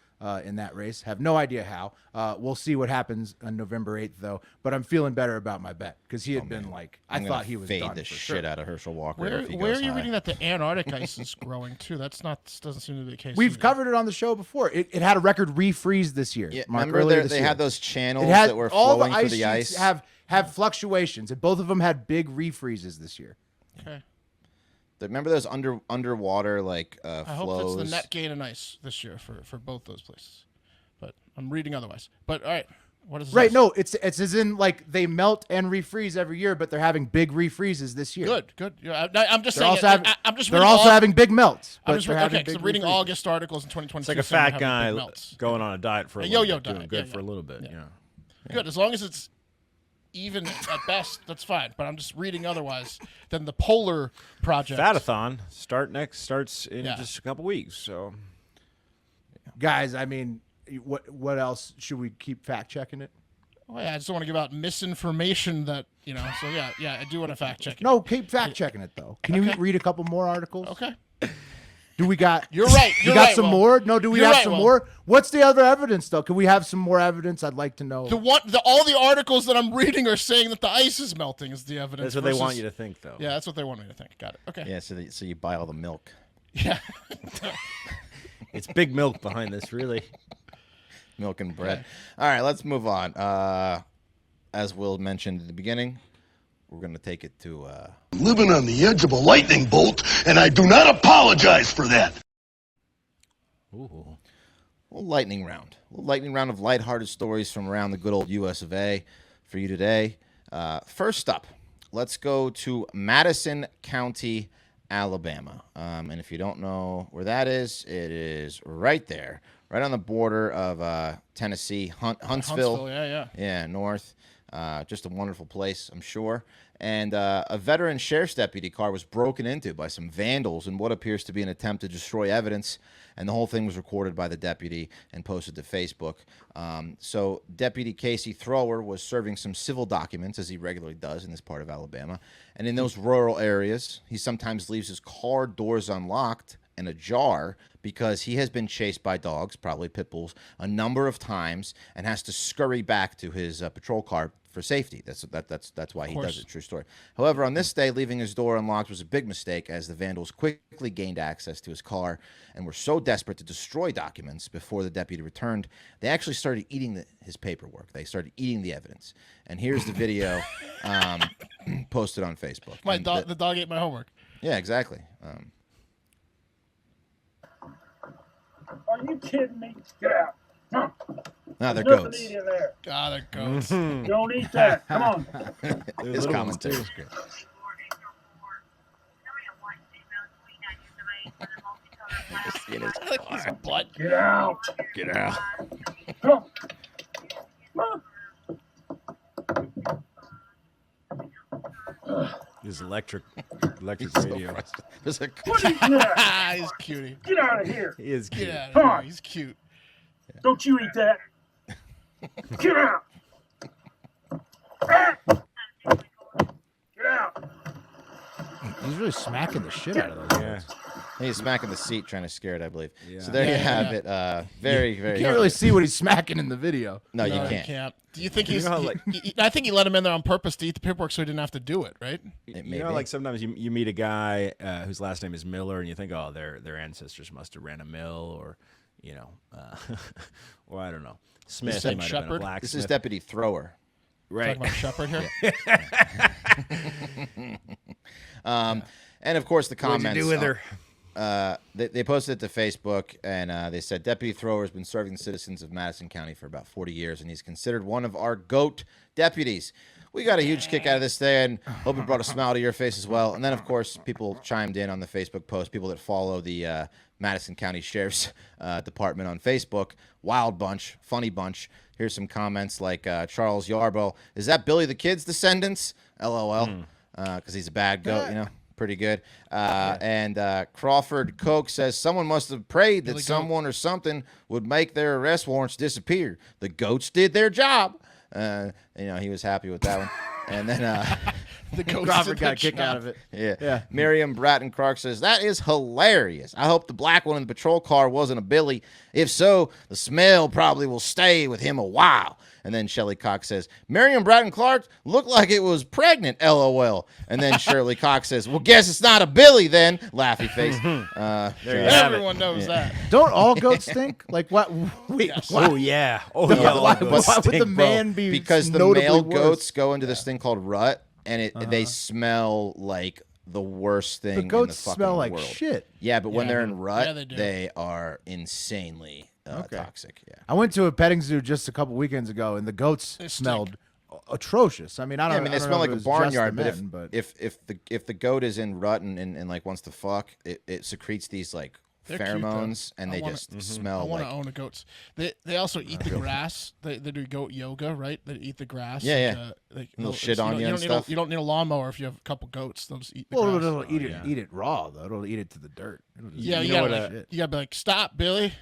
In that race. Have no idea how. We'll see what happens on November 8th, though. But I'm feeling better about my bet because he had been like, I I'm thought gonna he was fade done the for shit sure. out of Herschel Walker. Where if he are goes you high. reading that the Antarctic ice is growing too? Doesn't seem to be the case. We've either. covered it on the show before. It had a record refreeze this year. Yeah, Mark, remember earlier this they year. had those channels It had that were all the flowing ice through the sheets ice. have fluctuations, and both of them had big refreezes this year. Okay. Remember those underwater like I flows? hope it's the net gain in ice this year for both those places. But I'm reading otherwise. But all right, what is this? Right? ice? No, it's as in like they melt and refreeze every year, but they're having big refreezes this year. Good. Yeah, I'm just They're saying. also having, I'm just they're reading also all- having big melts. I'm But just they're okay. having Because big I'm reading refreezes. August articles in 2022. it's like a saying fat they're having guy big melts. going on a diet for a A little yo-yo bit, doing diet, good yeah, for a yeah. little bit. Yeah. Yeah. Good, as long as it's even at best, that's fine. But I'm just reading otherwise than the Polar Project. Fatathon starts in Yeah. just a couple weeks. So Guys, I mean, what else should we keep fact checking it? Oh, yeah, I just don't want to give out misinformation that So yeah, I do want to fact check it. No, keep fact checking it though. Can you read a couple more articles? Okay. Do we got? You're right. We You're got right, some Will. more? No, do we You're have right, some Will. more? What's the other evidence though? Can we have some more evidence? I'd like to know. All the articles that I'm reading are saying that the ice is melting is the evidence. that's what they want versus- you to think, though. Yeah, that's what they want me to think. Got it. Okay. Yeah, so you buy all the milk. Yeah. It's big milk behind this, really. Milk and bread. All right, let's move on. As Will mentioned at the beginning, we're going to take it to... Living on the edge of a lightning bolt, and I do not apologize for that. Ooh. A little lightning round of lighthearted stories from around the good old US of A for you today. First up, let's go to Madison County, Alabama. And if you don't know where that is, it is right there, right on the border of Tennessee, Huntsville. Huntsville, yeah. Yeah, north. Just a wonderful place, I'm sure. And a veteran sheriff's deputy car was broken into by some vandals in what appears to be an attempt to destroy evidence. And the whole thing was recorded by the deputy and posted to Facebook. So Deputy Casey Thrower was serving some civil documents, as he regularly does in this part of Alabama. And in those rural areas, he sometimes leaves his car doors unlocked and ajar because he has been chased by dogs, probably pit bulls, a number of times and has to scurry back to his patrol car for safety. That's why he does it. True story. However, on this day, leaving his door unlocked was a big mistake, as the vandals quickly gained access to his car and were so desperate to destroy documents before the deputy returned, they actually started eating his paperwork. They started eating the evidence. And here's the video posted on Facebook. The dog ate my homework. Yeah, exactly. Are you kidding me? Get out. No, they're Nothing goats. to eat in there. God, they're goats. Don't eat that. Come on. His commentary is great. He's a butt. Get out. Get out. Come on. His electric radio. There's a What are you doing? He's cutie. Get out of here. He is cute. Get out of Come here. on. He's cute. Don't you eat that. Get out. Get out. He's really smacking the shit out of those. Yeah. He's smacking the seat, trying to scare it, I believe. Yeah. So there you have it. Very, You very. can't really see what he's smacking in the video. No, you No, can't. Do you think You he's? know how, like- I think he let him in there on purpose to eat the paperwork so he didn't have to do it, right? It You may know, be. like sometimes you meet a guy whose last name is Miller, and you think, oh, their ancestors must have ran a mill, or or I don't know, Smith. said He might have been a Shepherd? blacksmith. This is Deputy Thrower. Right. Talking about Shepherd here. And of course, the What'd comments. you do with her? They posted it to Facebook, and they said Deputy Thrower has been serving the citizens of Madison County for about 40 years, and he's considered one of our GOAT deputies. We got a huge kick out of this day, and hope it brought a smile to your face as well. And then, of course, people chimed in on the Facebook post, people that follow the Madison County Sheriff's Department on Facebook. Wild bunch, funny bunch. Here's some comments like Charles Yarbo. Is that Billy the Kid's descendants? LOL. Because he's a bad goat, you know. Pretty good. And Crawford Koch says, someone must have prayed that someone or something would make their arrest warrants disappear. The goats did their job. He was happy with that one. And then The ghost Crawford did got the a kick job. out of it. yeah. Miriam Bratton Clark says, that is hilarious. I hope the black one in the patrol car wasn't a Billy. If so, the smell probably will stay with him a while. And then Shelley Cox says, Miriam Bratton Clark looked like it was pregnant, LOL. And then Shirley Cox says, well, guess it's not a Billy then, laughy face. There you have it. Everyone knows that. Don't all goats stink? Like what? Wait, Yes. Oh yeah. Oh yeah. why, all why goats would the stink, bro. man be Because the notably male worse? goats go into this thing called rut, and they smell like the worst thing The in goats the fucking smell like world. shit. Yeah, but when Yeah. they're in rut, Yeah, they do. they are insanely toxic. Yeah. I went to a petting zoo just a couple weekends ago, and the goats They stink. smelled atrocious. I mean, I don't. They I don't smell know like if a it was just barnyard. the But men, but if the goat is in rut and like wants to fuck, it secretes these like They're cute, though. pheromones, and I they wanna- just I smell want like. to own a goats. They also eat the grass. They do goat yoga, right? They eat the grass. Yeah, like, yeah. Like, They'll shit on you and don't need stuff. you don't need a lawnmower if you have a couple goats. They'll just eat the well, grass. it'll eat it raw though. It'll eat it to the dirt. It'll just Yeah, eat you it gotta, to like, shit. you gotta be like, stop, Billy.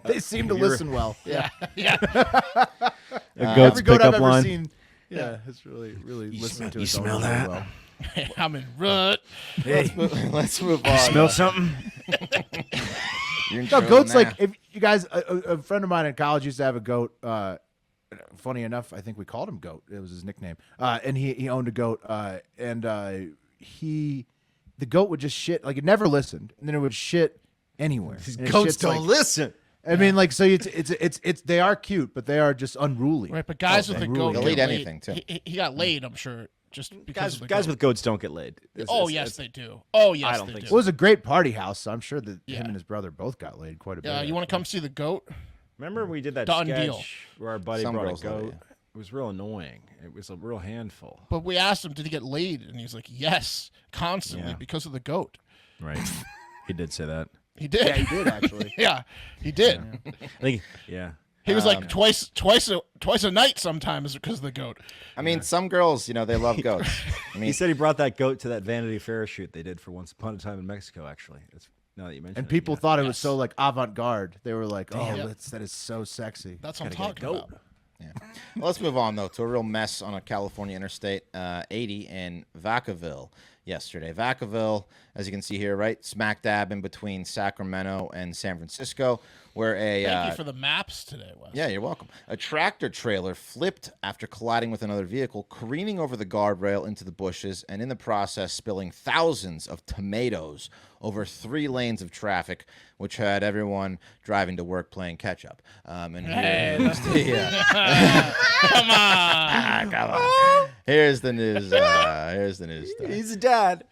They seem to listen well. Yeah, Yeah. A goat's every goat I've pickup ever line. seen. Yeah, it's really listening to you its own smell really that? well. I'm in rut. Let's move on. Smell something? You're in No, trouble goats now. like if you guys. A friend of mine in college used to have a goat. Funny enough, I think we called him Goat. It was his nickname. And he owned a goat. The goat would just shit. Like it never listened, and then it would shit anywhere. These And it goats shits, don't like- listen. I mean, like, so it's they are cute, but they are just unruly. Right, but guys with the goat They'll get eat laid. anything, too. He got laid, I'm sure, just because of the Guys goat. with goats don't get laid. Oh yes, they do. Oh yes, I don't they think do. It was a great party house, so I'm sure that Yeah. him and his brother both got laid quite a bit. Yeah, you want to come see the goat? Remember we did that Done sketch deal. where our buddy Some brought a girls love it, goat. It was real annoying. It was a real handful. But we asked him, did he get laid? And he was like, yes, constantly Yeah. because of the goat. Right. He did say that. He did. Yeah, he did actually. Yeah, he did. I think, yeah. He was like twice a night sometimes because of the goat. I mean, some girls, they love goats. I mean, He said he brought that goat to that Vanity Fair shoot they did for Once Upon a Time in Mexico. Actually, now that you mentioned And it, people yeah. thought it was so like avant-garde. They were like, "Oh, Damn. that is so sexy." That's what I'm Gotta get a talking goat. about. Yeah. Well, let's move on, though, to a real mess on a California Interstate 80 in Vacaville yesterday. Vacaville, as you can see here, right, smack dab in between Sacramento and San Francisco, where a... Thank you for the maps today, Wes. Yeah, you're welcome. A tractor trailer flipped after colliding with another vehicle, careening over the guardrail into the bushes, and in the process spilling thousands of tomatoes over 3 lanes of traffic, which had everyone driving to work playing catch-up. And here's Come on. Come on. Here's the news. Here's the news. Story. He's a dad.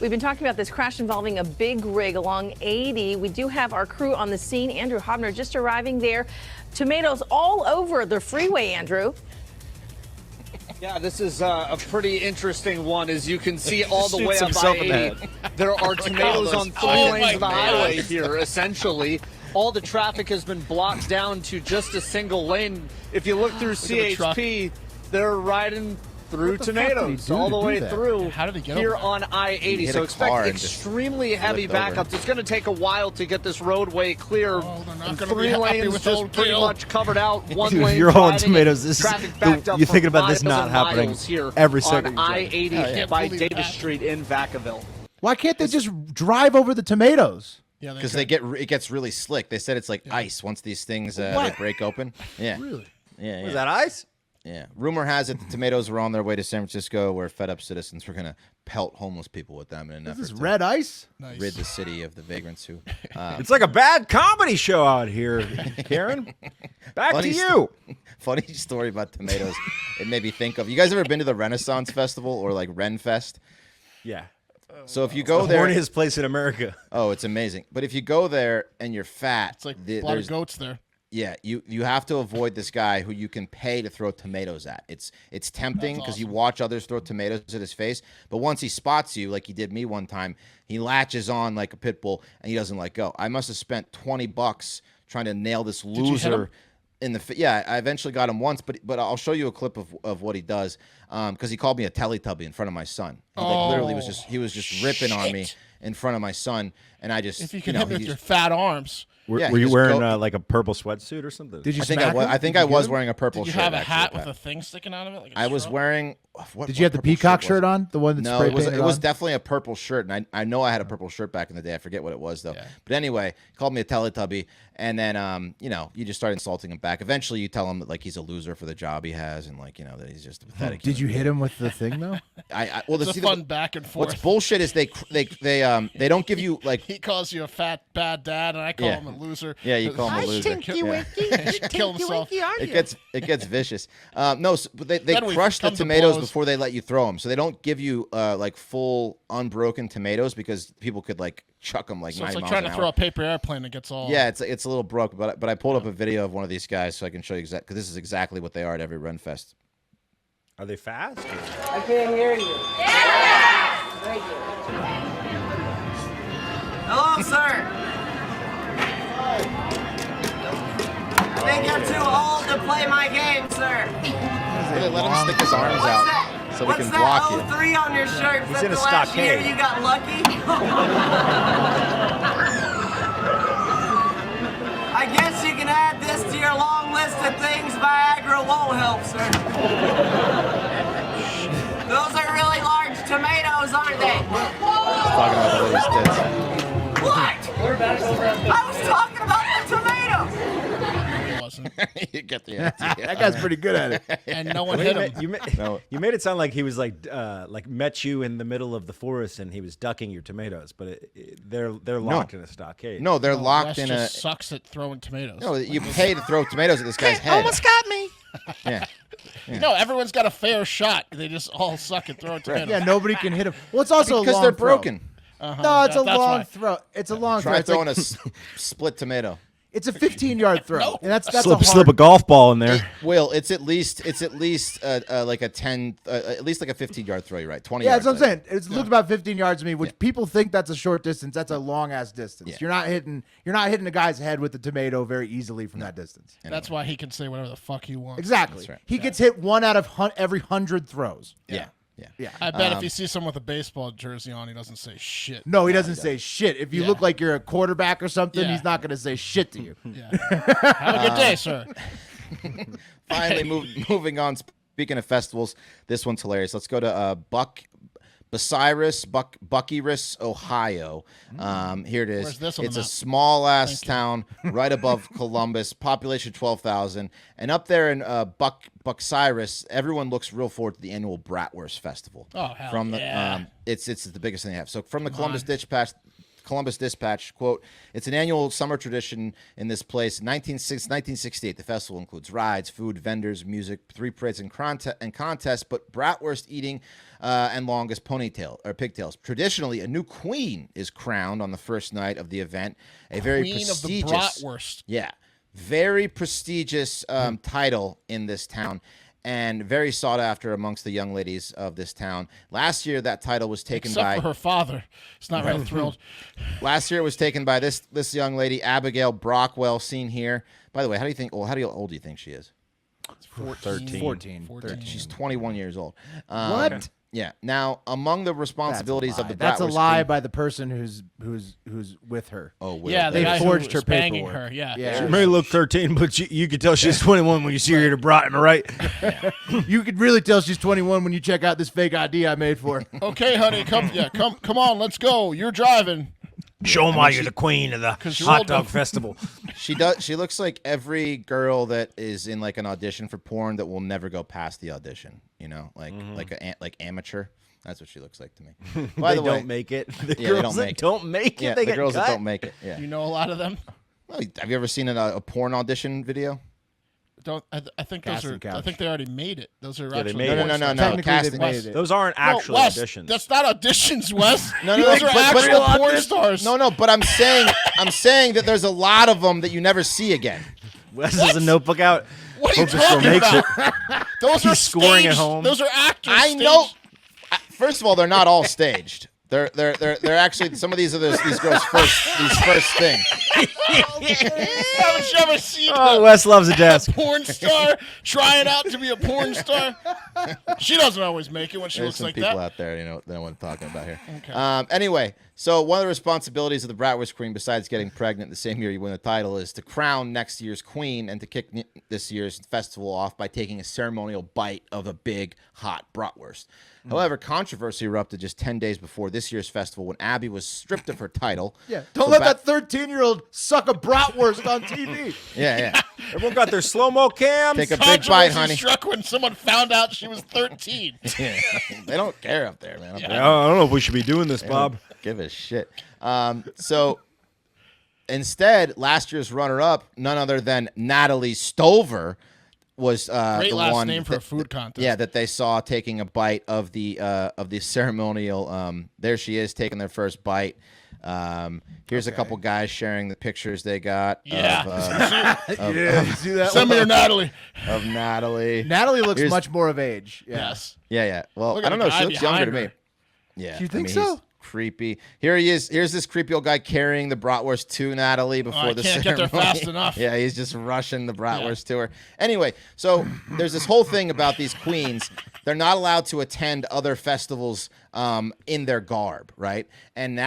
We've been talking about this crash involving a big rig along 80. We do have our crew on the scene. Andrew Hobner just arriving there. Tomatoes all over the freeway, Andrew. Yeah, this is a pretty interesting one. As you can see all the way Shoots up himself in the I-80, there are tomatoes on 3 lanes of the highway here, essentially. All the traffic has been blocked down to just a single lane. If you look through CHP, they're riding through tomatoes all the way through How did he get here over on I-80. So expect extremely heavy backups. It's going to take a while to get this roadway clear. they're not And gonna be 3 happy lanes with just old pretty Gil. much covered out. One Dude, lane you're hauling riding tomatoes. and This traffic backed up you're for thinking about this miles not and happening miles here every second. on I-80 by believe Davis that. Street in Vacaville. Why can't they just drive over the tomatoes? Yeah, Because it gets really slick. They said it's like ice once these things they break open. Yeah. Really? Yeah. Was that ice? Yeah. Rumor has it the tomatoes were on their way to San Francisco, where fed-up citizens were going to pelt homeless people with them in an Is this effort to red ice? Nice. rid the city of the vagrants who. It's like a bad comedy show out here, Karen. Back to Funny you. Funny story about tomatoes. It made me think of. You guys ever been to the Renaissance Festival or like Ren Fest? Yeah. So if you go The there, horniest place in America. oh, it's amazing. But if you go there and you're fat, It's like a lot of goats there. Yeah, you have to avoid this guy who you can pay to throw tomatoes at. It's tempting because you watch others throw tomatoes at his face, but once he spots you, like he did me one time, he latches on like a pit bull and he doesn't let go. I must have spent $20 trying to nail this you hit him? loser in the yeah. I eventually got him once, but I'll show you a clip of what he does because he called me a Teletubby in front of my son. He literally was just ripping on me in front of my son, and I just If you can hit me with your fat arms. Were, Yeah, were you you just wearing go- like a purple sweatsuit or something? Did you? I think smack him? I think Did I you was get him? wearing a purple Did you shirt. have a actually, hat but with a thing sticking out of it? Like a I was straw? wearing. Did you have the peacock shirt on? The one that's No, spray it was painted on? definitely a purple shirt, and I know I had a purple shirt back in the day. I forget what it was though. Yeah. But anyway, he called me a Teletubby, and then you just start insulting him back. Eventually, you tell him that like he's a loser for the job he has, and like that he's just a pathetic. Did you human hit him with the thing though? being. Well, It's a see, fun back and forth. what's bullshit is they don't give you like. He calls you a fat, bad dad, and I call Yeah. him a loser. Yeah, you call him a loser. Kill himself. It gets vicious. No, but they Then we crush the come to tomatoes blows. before they let you throw them, so they don't give you like full unbroken tomatoes because people could like chuck them like So 90 it's like miles trying an to hour. throw a paper airplane that gets all. Yeah, it's a little broke, but I pulled up a video of one of these guys so I can show you exactly because this is exactly what they are at every Run Fest. Are they fast? I can't hear you. Thank you. Hello, sir. I think I'm too old to play my game, sir. They let him stick his arms out so we What's can that block you. 03 on your shirt? Is He's that in a the last year stockade. you got lucky? I guess you can add this to your long list of things Viagra won't help, sir. Those are really large tomatoes, aren't they? Talking about the lady's tits. What? I was talking about the tomatoes. He wasn't. You get the idea. That guy's pretty good at it. And no one Wait hit a him. minute, No. you made it sound like he was like met you in the middle of the forest and he was ducking your tomatoes, but they're locked in a stockade. No, they're locked Wes in a. just sucks at throwing tomatoes. No, you pay to throw tomatoes at this guy's head. got me. Yeah. No, everyone's got a fair shot. They just all suck at throwing tomatoes. Yeah, nobody can hit him. Well, it's also a Because long they're throw. broken. No, it's a That's long why. throw. It's a long throw. Try It's throwing like, a split tomato. It's a 15-yard throw, and that's slip a golf ball in there. It's at least like a 10, at least like a 15-yard throw. You're right, 20. Yeah, yards, that's what I'm saying. It looked about 15 yards to me, which people think that's a short distance. That's a long ass distance. Yeah. You're not hitting a guy's head with the tomato very easily from that distance. That's why he can say whatever the fuck he wants. Exactly. That's right. He gets hit one out of every 100 throws. Yeah. I bet if you see someone with a baseball jersey on, he doesn't say shit. No, he doesn't say shit. If you look like you're a quarterback or something, he's not going to say shit to you. Have a good day, sir. Finally, moving on. Speaking of festivals, this one's hilarious. Let's go to Bucyrus, Ohio. Here it is. Where's this on It's the a map? small-ass town right above Columbus, population 12,000. And up there in Bucyrus, everyone looks real forward to the annual Bratwurst Festival. Oh, hell from the, yeah. It's the biggest thing they have. So from the Columbus Dispatch, quote, it's an annual summer tradition in this place. 1968, the festival includes rides, food, vendors, music, 3 parades and contests, but bratwurst eating and longest pigtails. Traditionally, a new queen is crowned on the first night of the event. A very Queen of the prestigious, bratwurst. yeah, very prestigious title in this town. And very sought after amongst the young ladies of this town. Last year, that title was taken Except by for her father. He's not real thrilled. Last year, it was taken by this young lady, Abigail Brockwell, seen here. By the way, how do you old do you think she is? 14. She's 21 years old. What? Yeah. Now, among the responsibilities of the That's a Bratwurst lie Queen- by the person who's with her. Oh, Will. Yeah, the They guy forged who her was banging paperwork. her. Yeah. She may look 13, but you can tell she's 21 when you see her at a brat, am I right? You could really tell she's 21 when you check out this fake ID I made for her. Okay, honey, come on, let's go. You're driving. Show 'em why you're the queen of the you're hot old dog enough. festival. She does. She looks like every girl that is in like an audition for porn that will never go past the audition. You know, like amateur. That's what she looks like to me. By They the way, don't make it. The Yeah, they girls don't that make it. don't make it, Yeah, they the get girls cut. that don't make it. Yeah. You know a lot of them. Well, have you ever seen a porn audition video? I think those Casting are. couch. I think they already made it. Those are Yeah, they actually. made it. No. Technically, Casting. they made it. Those aren't actual no, Wes, auditions. That's not auditions, Wes. No, Those are but actual real porn auditions. stars. No, but I'm saying that there's a lot of them that you never see again. Wes has a notebook out. What are you Hope this girl talking makes about? Those are He's scoring staged. at home. Those are actors. I staged. know. First of all, they're not all staged. They're actually some of these are these girls' first thing. Haven't you ever seen Oh, Wes loves a a desk. porn star trying out to be a porn star? She doesn't always make it when she There's looks some like people that. out there, that know what I'm talking about here. Okay. Anyway, so one of the responsibilities of the Bratwurst Queen, besides getting pregnant the same year you win the title, is to crown next year's queen and to kick this year's festival off by taking a ceremonial bite of a big, hot bratwurst. However, controversy erupted just 10 days before this year's festival when Abby was stripped of her title. Yeah, don't let that 13-year-old suck a bratwurst on TV. Yeah. Everyone got their slow-mo cams. Take a big bite, Controversy honey. struck when someone found out she was 13. Yeah. They don't care up there, man. I don't know if we should be doing this, Bob. Give a shit. So instead, last year's runner-up, none other than Natalie Stover, was Great the last one name for a food contest. Yeah, that they saw taking a bite of the ceremonial. There she is taking their first bite. Here's a couple guys sharing the pictures they got. Yeah. You see that? Send me your Natalie. Of Natalie. Natalie looks Here's- much more of age. Yeah. Yes. Yeah. Well, Look I at don't the know. She guy looks younger to behind me. her. Yeah. You think he's so? creepy. Here he is. Here's this creepy old guy carrying the bratwurst to Natalie before I the can't ceremony. get there fast enough. Yeah, he's just rushing the bratwurst to her. Anyway, so there's this whole thing about these queens. They're not allowed to attend other festivals in their garb, right? And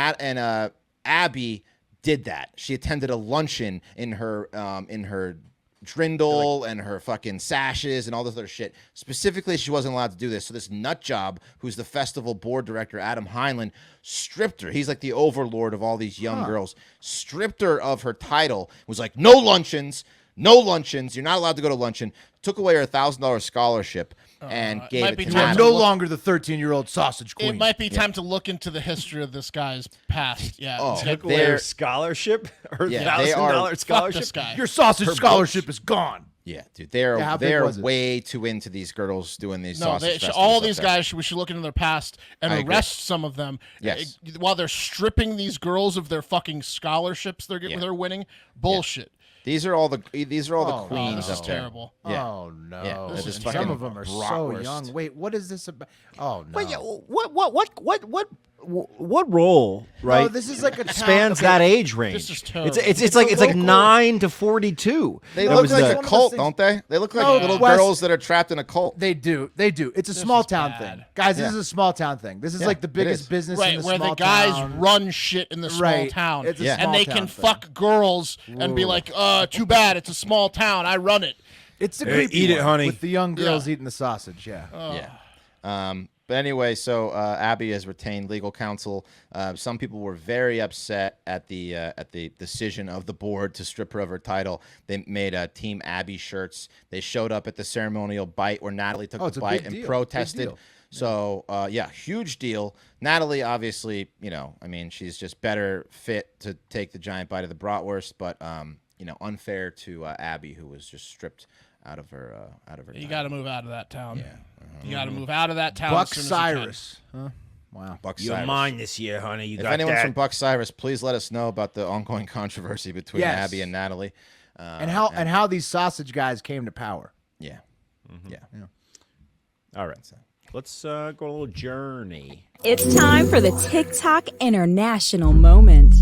Abby did that. She attended a luncheon in her drindle and her fucking sashes and all this other shit. Specifically, she wasn't allowed to do this. So this nut job, who's the festival board director, Adam Heinlein, stripped her. He's like the overlord of all these young girls. Stripped her of her title. Was like, no luncheons. You're not allowed to go to luncheon. Took away her $1,000 scholarship and gave might it be to time You are to Natalie. no longer the 13-year-old sausage queen. It might be time to look into the history of this guy's past. Yeah. Oh, Get- Away They're- her scholarship, her Yeah, they are- $1,000 fuck scholarship. this guy. Your sausage scholarship is gone. Yeah, dude, they're how big they're was it? way too into these girls doing these No, sausage they, festivals all up these there. guys, we should look into their past and I agree. arrest some of them. Yes. While they're stripping these girls of their fucking scholarships they're winning. Bullshit. These are all the queens this is up there. terrible. Yeah. Oh no! Yeah, they're just Some fucking of them are so bratwurst. young. Wait, what is this about? Oh no! Wait, what role, right? No, this is like a town- spans okay, that age range. this is terrible. It's like 9 to 42. They That look was like the- a cult, don't they? They look like No, little Wes- girls that are trapped in a cult. They do. It's a This small is town bad. thing, guys. This Yeah. is a small town thing. This is Yeah, like the it biggest is. business Right, in the where small the guys town. run shit in the small Right. town, It's a Yeah. and small they town can thing. fuck girls and be Ooh. like, "Too bad, it's a small town. I run it." It's the Hey, creepy eat it, one honey. with the young girls Yeah. eating the sausage. Yeah. Yeah. But anyway, so Abby has retained legal counsel. Some people were very upset at the decision of the board to strip her of her title. They made Team Abby shirts. They showed up at the ceremonial bite where Natalie took it's the a big bite and deal. Big protested. deal. So huge deal. Natalie, obviously, she's just better fit to take the giant bite of the bratwurst, but unfair to Abby, who was just stripped out of her You title. got to move out of that town. Yeah. You got to move out of that town. as soon as you can. Bucyrus. Huh? Wow. Bucyrus. mine this year, honey. You If got anyone's that. from Bucyrus, please let us know about the ongoing controversy between Yes. Abby and Natalie. And how these sausage guys came to power. Yeah. Mm-hmm. Yeah. All right. Let's go on a little journey. It's time for the TikTok International Moment.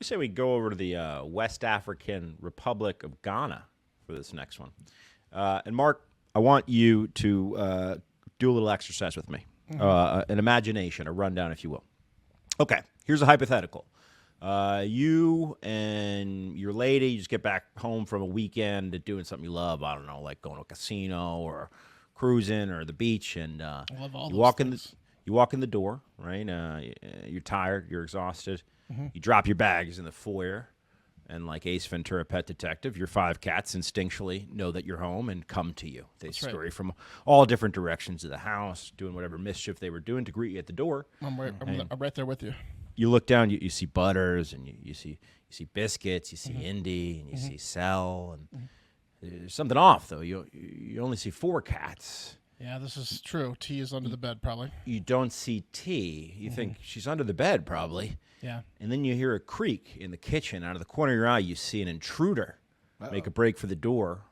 We say we go over to the West African Republic of Ghana for this next one. And Mark, I want you to do a little exercise with me. An imagination, a rundown, if you will. Okay, here's a hypothetical. You and your lady, you just get back home from a weekend doing something you love. I don't know, like going to a casino or cruising or the beach, and love all you those walk things. you walk in the door, right? You're tired, you're exhausted. You drop your bags in the foyer, and like Ace Ventura, Pet Detective, your 5 cats instinctually know that you're home and come to you. They scurry from all different directions of the house, doing whatever mischief they were doing to greet you at the door. I'm right there with you. You look down, you see Butters, and you see Biscuits, you see Indy, and you see Cell, and there's something off though. You only see 4 cats. Yeah, this is true. T is under the bed, probably. You don't see T. You think she's under the bed, probably. Yeah. And then you hear a creak in the kitchen. Out of the corner of your eye, you see an intruder make a break for the door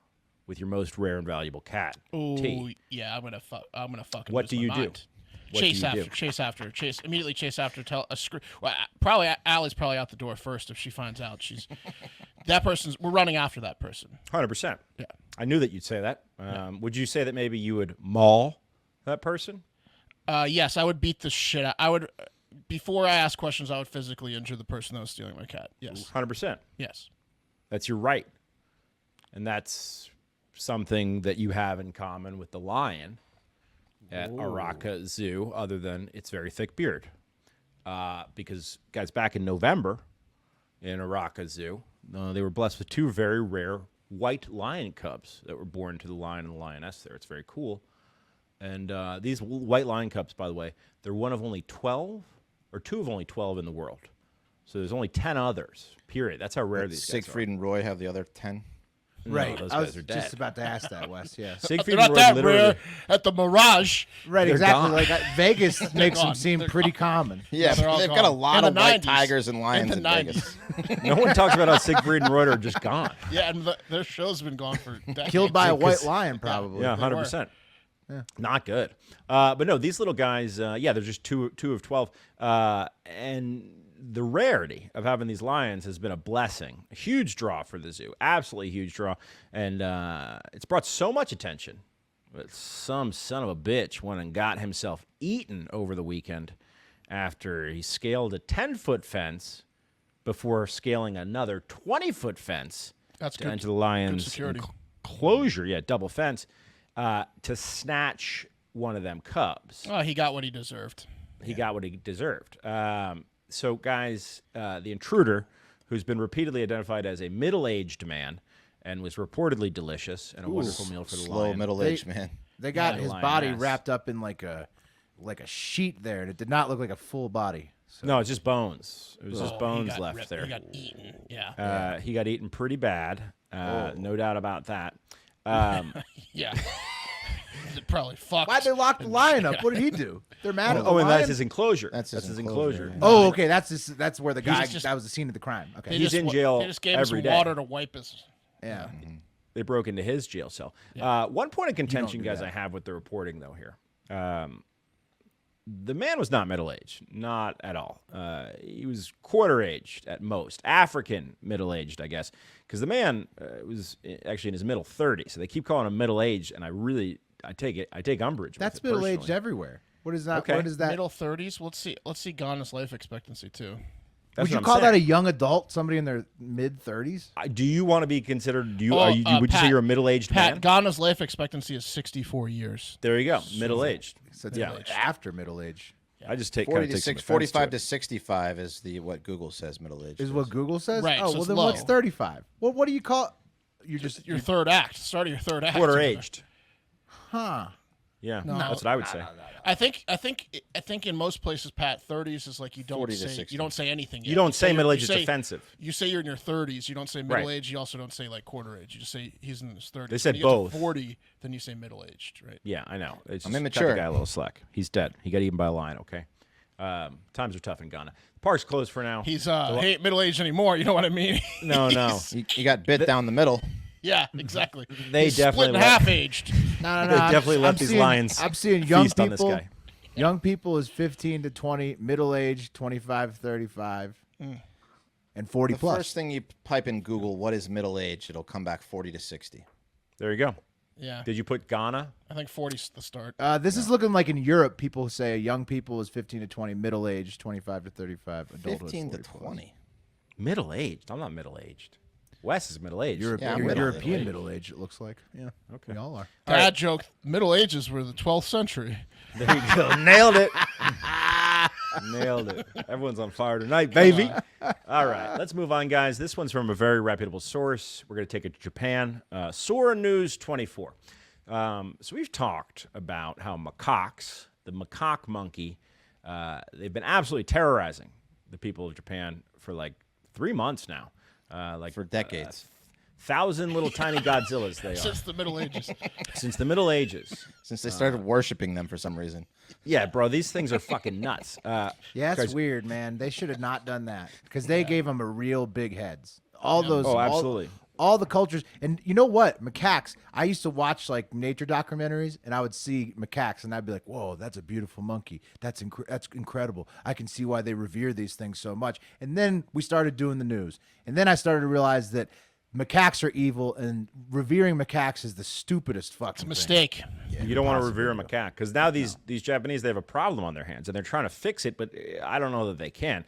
with your most rare and valuable cat, Oh, T. yeah. I'm gonna fucking. What lose do my you do? mind. What do Chase you after, do? immediately chase after. Tell a screw. Well, probably Allie's probably out the door first if she finds out she's. We're running after that person. 100%. Yeah. I knew that you'd say that. Would you say that maybe you would maul that person? Yes, I would beat the shit out. I would. Before I ask questions, I would physically injure the person that was stealing my cat. Yes. 100%. Yes. That's your right. And that's something that you have in common with the lion at Araka Zoo, other than its very thick beard. Because, guys, back in November in Araka Zoo, they were blessed with 2 very rare white lion cubs that were born to the lion and the lioness there. It's very cool. And these white lion cubs, by the way, they're one of only 12, or 2 of only 12 in the world. So there's only 10 others, period. That's how rare these guys Siegfried and Roy have the other 10. No, Right. those I was guys are dead. just about to ask that, Wes. Yeah. Siegfried They're and not Roy that literally- rare at the Mirage. Right. They're Exactly. gone. Like Vegas makes them gone. seem They're pretty gone. common. Yeah, they're all they've got a gone. lot In of the white 90s. tigers and lions In in the Vegas. 90s. No one talks about how Siegfried and Roy are just gone. Yeah, and their show's been gone for decades. Killed by a white lion, probably. Yeah, 100%. Not good. But no, these little guys, they're just two of 12. And the rarity of having these lions has been a blessing. A huge draw for the zoo. Absolutely huge draw. And it's brought so much attention. But some son of a bitch went and got himself eaten over the weekend after he scaled a 10-foot fence before scaling another 20-foot fence That's to good. enter the Good lion's security. enclosure. Yeah, double fence. To snatch one of them cubs. Oh, he got what he deserved. He got what he deserved. So, guys, the intruder, who's been repeatedly identified as a middle-aged man and was reportedly delicious and a wonderful meal for the Slow lion. middle-aged man. They got Yeah, his lioness. body wrapped up in like a sheet there, and it did not look like a full body. So. No, it's just bones. It was just He bones got left ripped. there. He got eaten. Yeah. He got eaten pretty bad. No doubt about that. Yeah. Probably fucked. Why'd they lock the lion up? What did he do? They're mad at the Oh, and lion? that's his enclosure. That's his enclosure. enclosure. Oh, okay. That's where the guy. just- that was the scene of the crime. Okay. He's in jail They just gave him every some day. water to wipe his. Yeah. They broke into his jail cell. One point of contention, do guys, that. I have with the reporting, though, here. The man was not middle-aged. Not at all. He was quarter-aged at most. African middle-aged, I guess. Because the man was actually in his middle 30s. So they keep calling him middle-aged, and I take umbrage That's with it middle aged personally. everywhere. What is that? Okay. What is that? Middle 30s. Let's see Ghana's life expectancy too. That's Would you what I'm call that a saying. young adult? Somebody in their mid 30s? Do you want to be considered? Would you Pat, say you're a middle-aged Pat, man? Ghana's life expectancy is 64 years. There you go, middle-aged. So it's Yeah. after middle age. I just take 40 kind to of 45 to 65 is what Google says middle age. Is what Google says? Right, Oh, so well it's then low. what's 35? What do you call? You're just Your third act. Start of your third act. quarter-aged. huh? Yeah, No. that's what I would say. I think in most places, Pat, 30s is like you don't 40 to say 60. you don't say anything. Yet. You don't say you're- middle-aged. you It's say- offensive. You say you're in your 30s. You don't say middle Right. age. You also don't say like quarter age. You just say he's in his 30s. They said When you get to both. 40, then you say middle aged, right? Yeah, I know. It's I'm just immature. Cut the guy a little slack. He's dead. He got eaten by a lion. Okay. Times are tough in Ghana. The park's closed for now. He's he ain't middle aged anymore. You know what I mean? No. You got bit down the middle. Yeah, exactly. They He's definitely split in let- half aged. No. They definitely let these lions I'm seeing young feast on this people. guy. Young people is 15 to 20, middle age 25 to 35, and 40 The plus. first thing you type in Google, what is middle age? It'll come back 40 to 60. There you go. Yeah, Did you put Ghana? I think 40's the start. This is looking like in Europe, people say young people is 15 to 20, middle age 25 to 35, adulthood 15 to 40 plus. 20. Middle-aged. I'm not middle-aged. Wes is middle-aged. Europe, Yeah, I'm you're middle-aged. European middle age, it looks like. Yeah. Okay. We all are. Bad joke. Middle ages were the 12th century. There you go. Nailed it. Nailed it. Everyone's on fire tonight, baby. All right, let's move on, guys. This one's from a very reputable source. We're going to take it to Japan. Sora News 24. So we've talked about how macaques, the macaque monkey, they've been absolutely terrorizing the people of Japan for like 3 months now. For decades. 1,000 little tiny Godzillas they are. Since the Middle Ages. Since the Middle Ages. Since they started worshiping them for some reason. Yeah, bro, these things are fucking nuts. Yeah, that's guys- weird, man. They should have not done that because they gave them a real big heads. All those, Oh, all- absolutely. all the cultures, and you know what, macaques. I used to watch like nature documentaries, and I would see macaques, and I'd be like, "Whoa, that's a beautiful monkey. That's incredible. I can see why they revere these things so much." And then we started doing the news, and then I started to realize that macaques are evil, and revering macaques is the stupidest fucking It's a mistake. You don't want to revere a macaque because now these Japanese, they have a problem on their hands and they're trying to fix it, but I don't know that they can.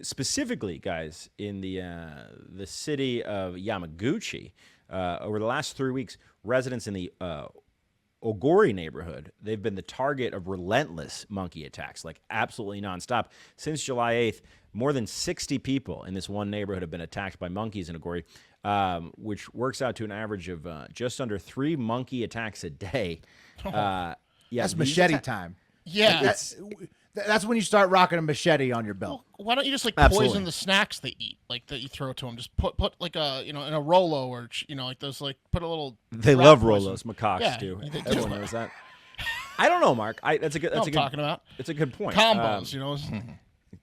Specifically, guys, in the city of Yamaguchi, over the last 3 weeks, residents in the Ogori neighborhood, they've been the target of relentless monkey attacks, like absolutely nonstop. Since July 8th, more than 60 people in this one neighborhood have been attacked by monkeys in Ogori, which works out to an average of just under 3 monkey attacks a day. Yeah, That's these machete time. Yeah. That's when you start rocking a machete on your belt. Why don't you just like Absolutely. poison the snacks they eat, like that you throw to them? Just put like a in a Rolo or like those like put a little. They rat love poison. Rolos. Macaques Yeah, do. they do. Everyone knows that. I don't know, Mark. That's a good. That's I'm a good. talking about. It's a good point. Combos, you know.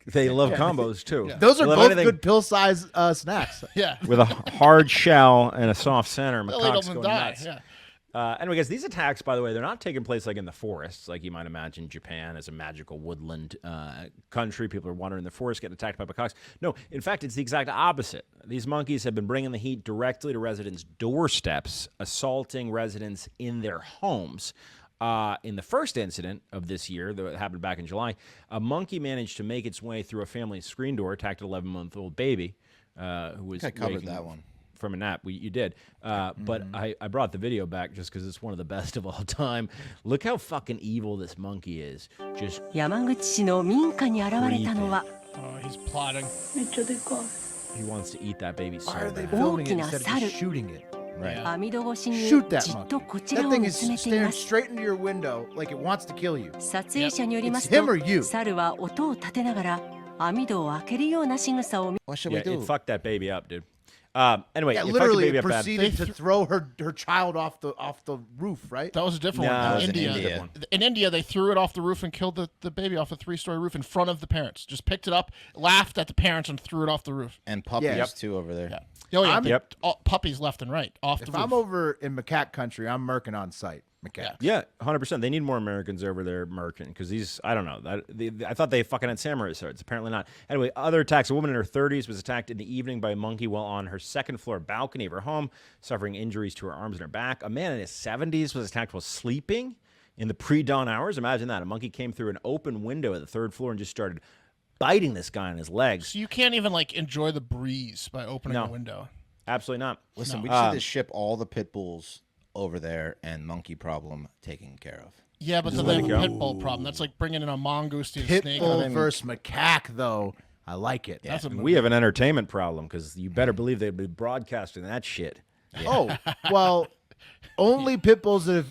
They love combos too. Yeah. Those are They love both anything good pill-size snacks. Yeah. with a hard shell and a soft center. They'll eat Macaques them go and die. nuts. Yeah. Anyway, guys, these attacks, by the way, they're not taking place like in the forests, like you might imagine Japan as a magical woodland country. People are wandering in the forest, getting attacked by macaques. No, in fact, it's the exact opposite. These monkeys have been bringing the heat directly to residents' doorsteps, assaulting residents in their homes. In the first incident of this year, that happened back in July, a monkey managed to make its way through a family's screen door, attacked an 11-month-old baby who was I covered waking that one. from a nap. You did. But I brought the video back just because it's one of the best of all time. Look how fucking evil this monkey is. Just 山口市の民家に現れたのは Oh, he's plotting. he wants to eat that baby so Why are they bad. filming it 大きな instead of 猿。 just shooting it? Right. 網戸越しに Shoot that じっと monkey. こちら That を thing 見 is つめてい staring ます straight into your window like it wants to kill you. 撮影者によります It's him or you. と猿は音を立てながら網戸を開けるような仕草を見 What should Yeah, we it do? fucked that baby up, dude. Anyway, Yeah, you fucked literally your baby up bad. proceeded to throw her child off the roof, right? That was a different No, one. that was In in India. India. In India, they threw it off the roof and killed the baby off a 3-story roof in front of the parents. Just picked it up, laughed at the parents, and threw it off the roof. And puppies too over there. Yeah. Oh yeah. Puppies left and right off the If roof. I'm over in Macaque country, I'm murking on site. Macaque. Yeah, 100%. They need more Americans over there murking because these, I don't know. I thought they fucking had samurai swords. Apparently not. Anyway, other attacks. A woman in her 30s was attacked in the evening by a monkey while on her second-floor balcony of her home, suffering injuries to her arms and her back. A man in his 70s was attacked while sleeping in the pre-dawn hours. Imagine that. A monkey came through an open window at the third floor and just started biting this guy on his legs. So you can't even like enjoy the breeze by opening No. a window. Absolutely not. Listen, we just need to ship all the pit bulls over there and monkey problem taken care of. Yeah, but then they have a pit bull problem. That's like bringing in a mongoose and snake. Pitbull versus macaque, though. I like it. That's a We have an entertainment problem because you better believe they'd be broadcasting that shit. Oh, well, only pit bulls that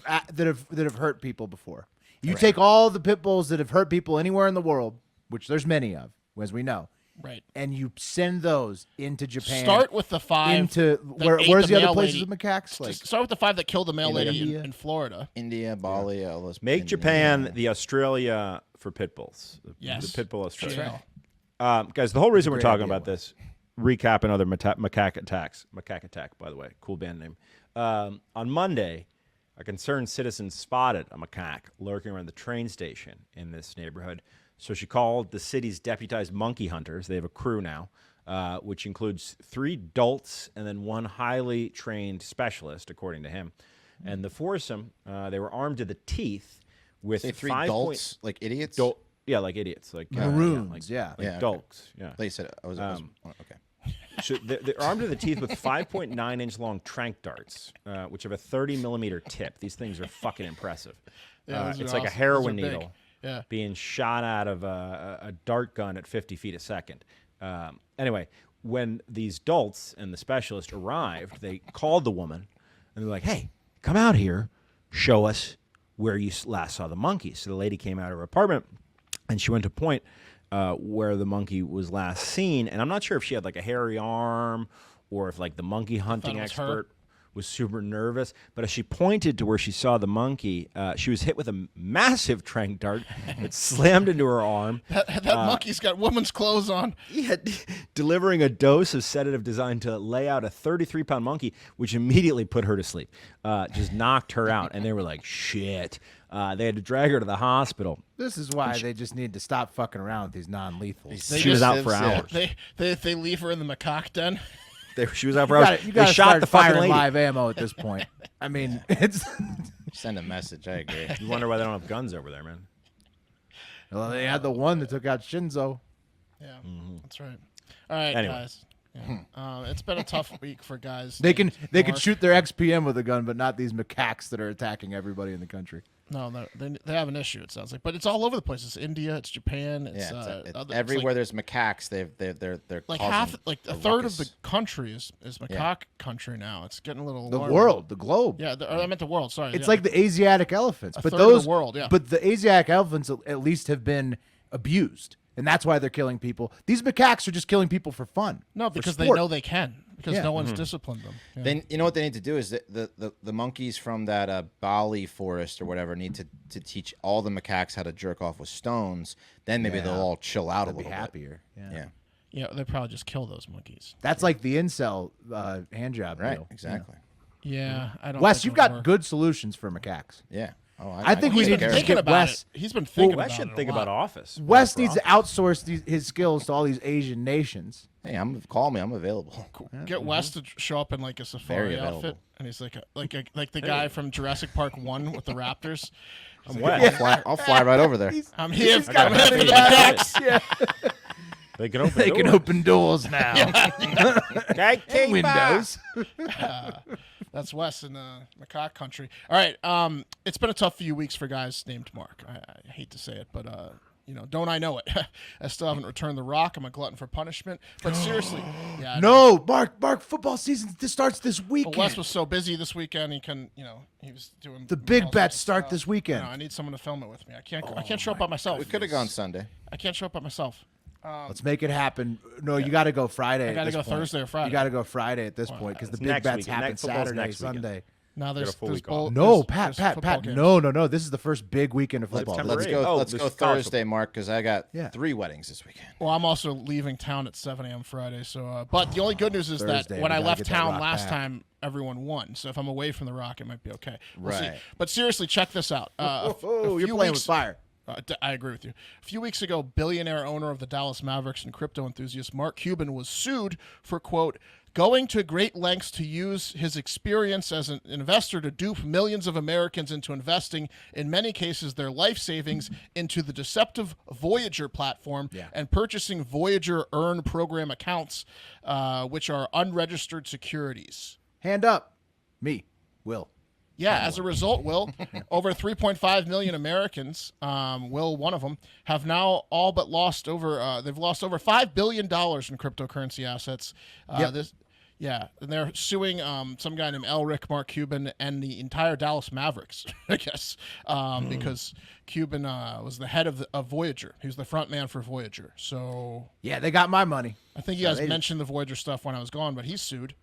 have hurt people before. You take all the pit bulls that have hurt people anywhere in the world, which there's many of, as we know. Right. And you send those into Japan. Start with the 5. Into that ate where's the other male places lady. with macaques? Like Start with the 5 that killed the male lady India. in Florida. India, Bali, all those. Make in Japan India. the Australia for pit bulls. Yes. The pit bull Australia. Sure. Guys, the whole reason we're Great talking idea, about this, recap another macaque attacks. Macaque attack, by the way. Cool band name. On Monday, a concerned citizen spotted a macaque lurking around the train station in this neighborhood. So she called the city's deputized monkey hunters. They have a crew now, which includes 3 adults and then 1 highly trained specialist, according to him. And the foursome, they were armed to the teeth with Say 3 5 adults, like idiots. yeah, like idiots, like maroons. like Yeah, okay. dolks. Yeah. They said I was okay. So they're armed to the teeth with 5.9-inch long trank darts, which have a 30-millimeter tip. These things are fucking impressive. Yeah, those are it's like a awesome. heroin Those are big. needle Yeah. being shot out of a dart gun at 50 feet a second. Anyway, when these dolts and the specialist arrived, they called the woman, and they're like, hey, come out here, show us where you last saw the monkey. So the lady came out of her apartment, and she went to point where the monkey was last seen. And I'm not sure if she had like a hairy arm or if like the monkey hunting it was her. expert was super nervous. But as she pointed to where she saw the monkey, she was hit with a massive trank dart that slammed into her arm. That monkey's got woman's clothes on. Yeah, delivering a dose of sedative designed to lay out a 33-pound monkey, which immediately put her to sleep. Just knocked her out. And they were like, shit. They had to drag her to the hospital. this is why they just need to stop fucking around with these non-lethals. She was out for hours. They leave her in the macaque den. She was out for hours. You They got to shot start the fucking firing lady. live ammo at this point. I mean, it's Send a message. I agree. You wonder why they don't have guns over there, man. well, they had the one that took out Shinzo. Yeah, that's right. All right, Anyway. guys. Yeah. It's been a tough week for guys. They can named shoot their XPM with a gun, but not these macaques that are attacking everybody in the country. No, they have an issue. It sounds like, but it's all over the place. It's India, it's Japan, it's, It's other, everywhere it's there's macaques. They're like causing half, like a third of ruckus. the country is macaque country now. It's getting a little The alarming. world, the globe. Yeah, I meant the world. Sorry, It's yeah. like the Asiatic elephants, A but third of those the world, yeah. But the Asiatic elephants at least have been abused, and that's why they're killing people. These macaques are just killing people for fun. No, for because they sport. know they can. Because Yeah. no one's disciplined them. Yeah. Then you know what they need to do is the monkeys from that Bali forest or whatever need to teach all the macaques how to jerk off with stones. Then maybe Yeah. they'll all chill out They'll a be little happier. bit. Yeah. Yeah, they probably just kill those monkeys. That's like the incel hand job Right. deal. Exactly. Yeah, I don't. Wes, think you've it'll got work. good solutions for macaques. Yeah. Oh, I think we He's need been to thinking get about Wes. it. He's been thinking Wes about should it a think lot. about Office. Wes For needs to Office. outsource his skills to all these Asian nations. Hey, call me. I'm available. Get Wes to show up in like a safari Very outfit, available. and he's like the guy from Jurassic Park 1 with the raptors. I'm Wes. I'll fly right over there. I'm here. He's got I'm here for the it. macaques. Yeah. They can open They can doors. open doors now. Gatekeeper. Windows. That's Wes in macaque country. All right, it's been a tough few weeks for guys named Mark. I hate to say it, but don't I know it? I still haven't returned the rock. I'm a glutton for punishment. But seriously, yeah. I know. No, Mark, football season starts this weekend. But Wes was so busy this weekend. He was doing The big all bets sorts of start stuff. this weekend. I need someone to film it with me. I can't show up by myself. We could have gone Sunday. I can't show up by myself. Let's make it happen. No, you got to go Friday. I got to go Thursday or Friday. You got to go Friday at this point because the big bets happen Saturday, Sunday. Now there's off. No, Pat. No. This is the first big weekend of football. Let's go Thursday, Mark, because I got 3 weddings this weekend. Well, I'm also leaving town at 7 a.m. Friday. So, but the only good news is Thursday, that when I gotta left get that town Rock last back. time, everyone won. So if I'm away from the Rock, it might be okay. We'll see. Right. But seriously, check this out. You're playing with fire. I agree with you. A few weeks ago, billionaire owner of the Dallas Mavericks and crypto enthusiast Mark Cuban was sued for, quote, going to great lengths to use his experience as an investor to dupe millions of Americans into investing, in many cases their life savings, into the deceptive Voyager platform and purchasing Voyager Earn program accounts, which are unregistered securities. Hand up. Me, Will. Yeah, as a result, Will, over 3.5 million Americans, Will, one of them, have now all but lost over, they've lost over $5 billion in cryptocurrency assets. And they're suing some guy named Elric, Mark Cuban, and the entire Dallas Mavericks, I guess, because Cuban was the head of Voyager. He was the front man for Voyager. So yeah, they got my money. I think you guys mentioned the Voyager stuff when I was gone, but he's sued.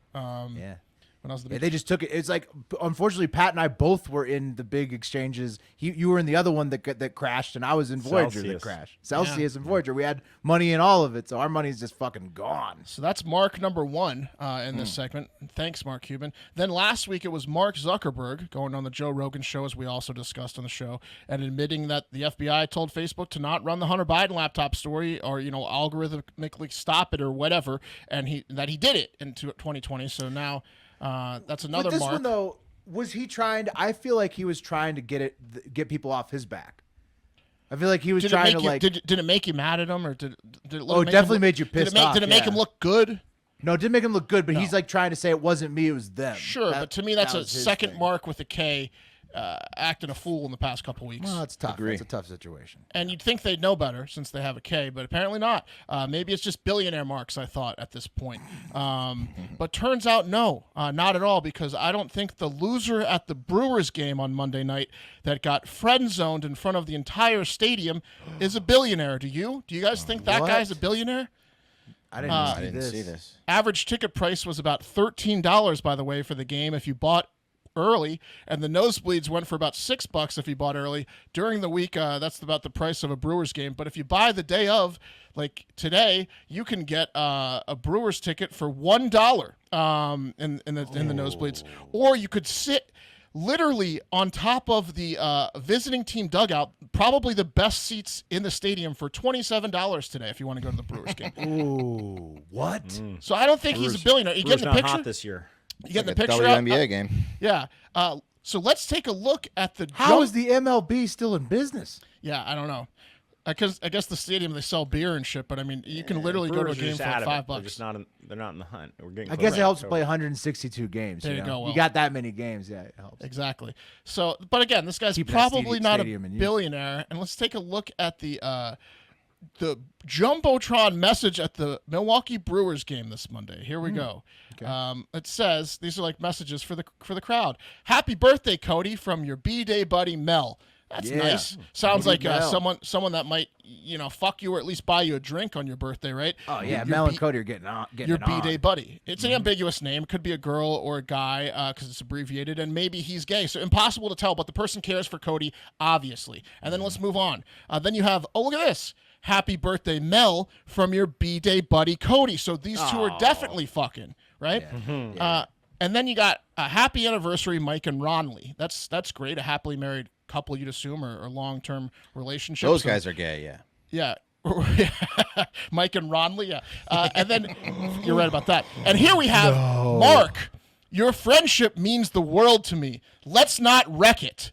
When I was they just took it. It's like, unfortunately, Pat and I both were in the big exchanges. You were in the other one that crashed, and I was in Voyager that crashed. Celsius and Voyager. We had money in all of it, so our money's just fucking gone. So that's Mark number 1 in this segment. Thanks, Mark Cuban. Then last week it was Mark Zuckerberg going on the Joe Rogan show, as we also discussed on the show, and admitting that the FBI told Facebook to not run the Hunter Biden laptop story or, algorithmically stop it or whatever, and that he did it in 2020. So now. That's another With this Mark. one though, was he trying to? I feel like he was trying to get people off his back. I feel like he was trying to Did it make you mad at him, or did it? Oh, it definitely made you pissed off. Did it make him look good? No, it didn't make him look good, but he's like trying to say it wasn't me, it was them. Sure, but to me that's a second Mark with a K. Acting a fool in the past couple weeks. Well, it's tough. It's a tough situation. And you'd think they'd know better since they have a K, but apparently not. Maybe it's just billionaire Marks, I thought, at this point. But turns out, no, not at all, because I don't think the loser at the Brewers game on Monday night that got friend-zoned in front of the entire stadium is a billionaire. Do you? Do you guys think that guy's a billionaire? I didn't see this. Average ticket price was about $13, by the way, for the game if you bought early, and the nosebleeds went for about $6 if you bought early during the week. That's about the price of a Brewers game. But if you buy the day of, like today, you can get a Brewers ticket for $1 in the nosebleeds, or you could sit literally on top of the visiting team dugout, probably the best seats in the stadium, for $27 today if you want to go to the Brewers game. Ooh, what? So I don't think he's a billionaire. You getting the picture? Hot this year. You get the picture WNBA game. Yeah. So let's take a look at the. How is the MLB still in business? Yeah, I don't know. Because I guess the stadium they sell beer and shit, but I mean you can literally go to a game for like $5. They're just not in the hunt. We're getting. I guess it helps to play 162 games. There you go. Well, you got that many games, yeah, it helps. Exactly. So, but again, this guy's probably not a billionaire. And let's take a look at the Jumbotron message at the Milwaukee Brewers game this Monday. Here we go. Okay. It says, these are like messages for the crowd. Happy birthday, Cody, from your B-Day buddy Mel. That's nice. Sounds like someone that might, fuck you or at least buy you a drink on your birthday, right? Oh yeah, Mel and Cody are getting your B-Day buddy. It's an ambiguous name. It could be a girl or a guy because it's abbreviated, and maybe he's gay. So impossible to tell, but the person cares for Cody, obviously. And then let's move on. Then you have, look at this. Happy birthday, Mel, from your B-Day buddy, Cody. So these two are definitely fucking, right? Yeah. And then you got a happy anniversary, Mike and Ronley. That's great. A happily married couple, you'd assume, or long-term relationship. Those guys are gay, yeah. Yeah. Mike and Ronley, yeah. And then, you're right about that. And here we have Mark. Your friendship means the world to me. Let's not wreck it.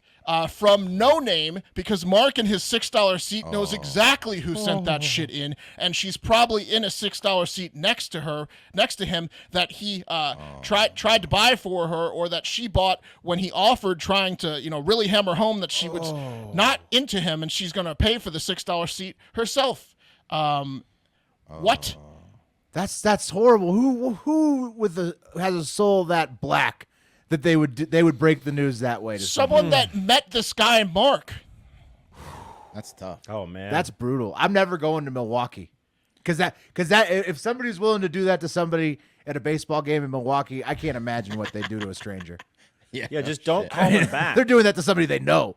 From No Name, because Mark in his $6 seat knows exactly who sent that shit in, and she's probably in a $6 seat next to him that he tried to buy for her, or that she bought when he offered, trying to really hammer home that she was not into him and she's gonna pay for the $6 seat herself. What? That's horrible. Who has a soul that black that they would break the news that way to someone that met this guy Mark? That's tough. Oh man, that's brutal. I'm never going to Milwaukee. Because if somebody's willing to do that to somebody at a baseball game in Milwaukee, I can't imagine what they do to a stranger. Yeah, just don't call them back. They're doing that to somebody they know.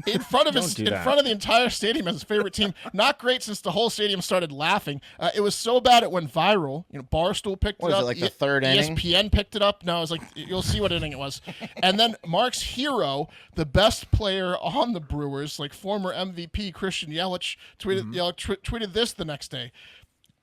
In front of the entire stadium as his favorite team. Not great since the whole stadium started laughing. It was so bad it went viral. Barstool picked it up. Was it like the third inning? ESPN picked it up. No, it was like, you'll see what inning it was. And then Mark's hero, the best player on the Brewers, like former MVP Christian Yelich, tweeted this the next day.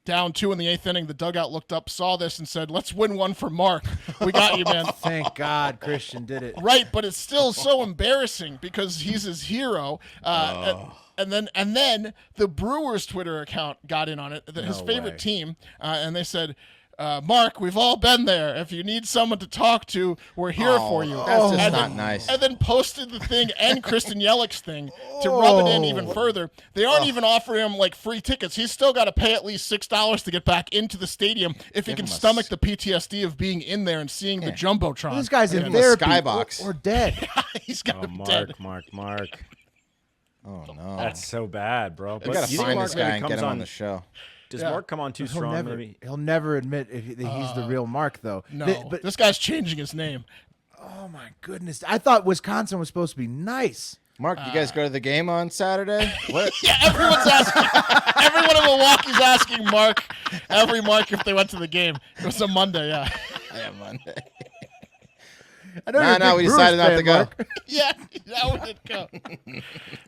Down 2 in the 8th inning, the dugout looked up, saw this, and said, "Let's win one for Mark. We got you, man." Thank God Christian did it. Right, but it's still so embarrassing because he's his hero. And then the Brewers Twitter account got in on it, his favorite team, and they said, "Mark, we've all been there. If you need someone to talk to, we're here for you." That's just not nice. And then posted the thing and Kristen Yelich's thing to rub it in even further. They aren't even offering him like free tickets. He's still got to pay at least $6 to get back into the stadium if he can stomach the PTSD of being in there and seeing the jumbotron. This guy's in therapy skybox or dead. He's got to be Mark, dead. Mark. Oh no, that's so bad, bro. We gotta find this guy and get him on the show. Does Mark come on too strong? Maybe he'll never admit he's the real Mark, though. No, but this guy's changing his name. Oh my goodness! I thought Wisconsin was supposed to be nice. Mark, you guys go to the game on Saturday? What? Yeah, everyone's asking. Everyone in Milwaukee's asking Mark if they went to the game. It was a Monday, yeah. Yeah, Monday. No, we decided not to go. Mark. Yeah, that one didn't go.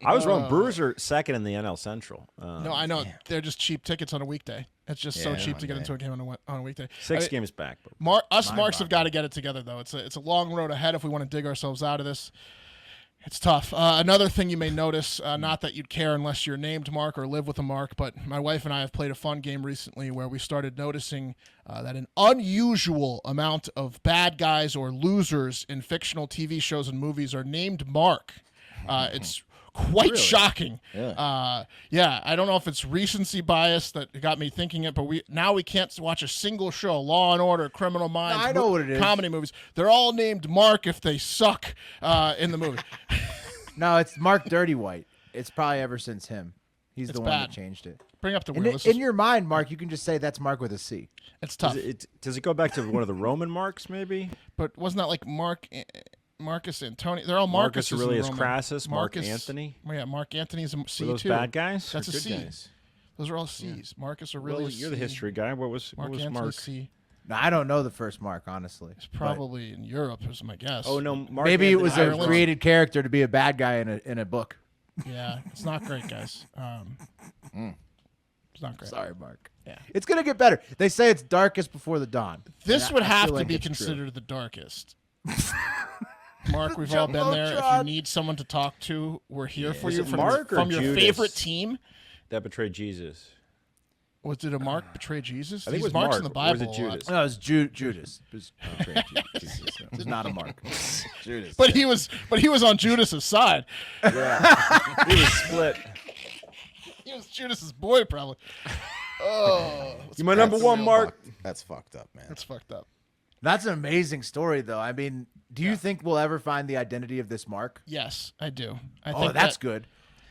I was wrong. Brewers are second in the NL Central. No, I know. They're just cheap tickets on a weekday. It's just so cheap to get into a game on a weekday. 6 games back. Marks have got to get it together, though. It's a long road ahead if we want to dig ourselves out of this. It's tough. Another thing you may notice, not that you'd care unless you're named Mark or live with a Mark, but my wife and I have played a fun game recently where we started noticing that an unusual amount of bad guys or losers in fictional TV shows and movies are named Mark. It's quite shocking. Yeah. I don't know if it's recency bias that got me thinking it, but we can't watch a single show. Law and Order, Criminal Minds, I know what it is. Comedy movies. They're all named Mark if they suck in the movie. No, it's Mark Dirty White. It's probably ever since him. He's the one that changed it. Bring up the wheel. In your mind, Mark, you can just say that's Mark with a C. It's tough. Does it go back to one of the Roman Marks, maybe? But wasn't that like Marcus Antonio? They're all Marcus. Marcus Aurelius Crassus, Mark Anthony. Yeah, Mark Anthony's a C Were those too. bad guys? That's a good C. Guys? Those are all C's. Marcus Aurelius. Well, you're the history guy. What was Anthony Mark? C. No, I don't know the first Mark, honestly. It's probably in Europe, is my guess. Oh no, Mark maybe Anthony it was Ireland. a created character to be a bad guy in a book. Yeah, it's not great, guys. It's not great. Sorry, Mark. Yeah. It's gonna get better. They say it's darkest before the dawn. This would I have feel to like be it's considered the darkest. Mark, we've all been there. If you need someone to talk to, we're here for Was you. it Mark or from your Judas favorite team. That betrayed Jesus. Was it a Mark betray Jesus? I think it was Mark's Mark, in the or Bible. was it a lot. Judas? No, it was Judas. It was betrayed Jesus. It was not a Mark. Judas. But he was on Judas's side. Yeah, he was split. He was Judas's boy, probably. Oh, You my number one, Mark. That's fucked up, man. that's fucked up. That's an amazing story, though. I mean, do you think we'll ever find the identity of this Mark? Yes, I do. I Oh, think that's that, good.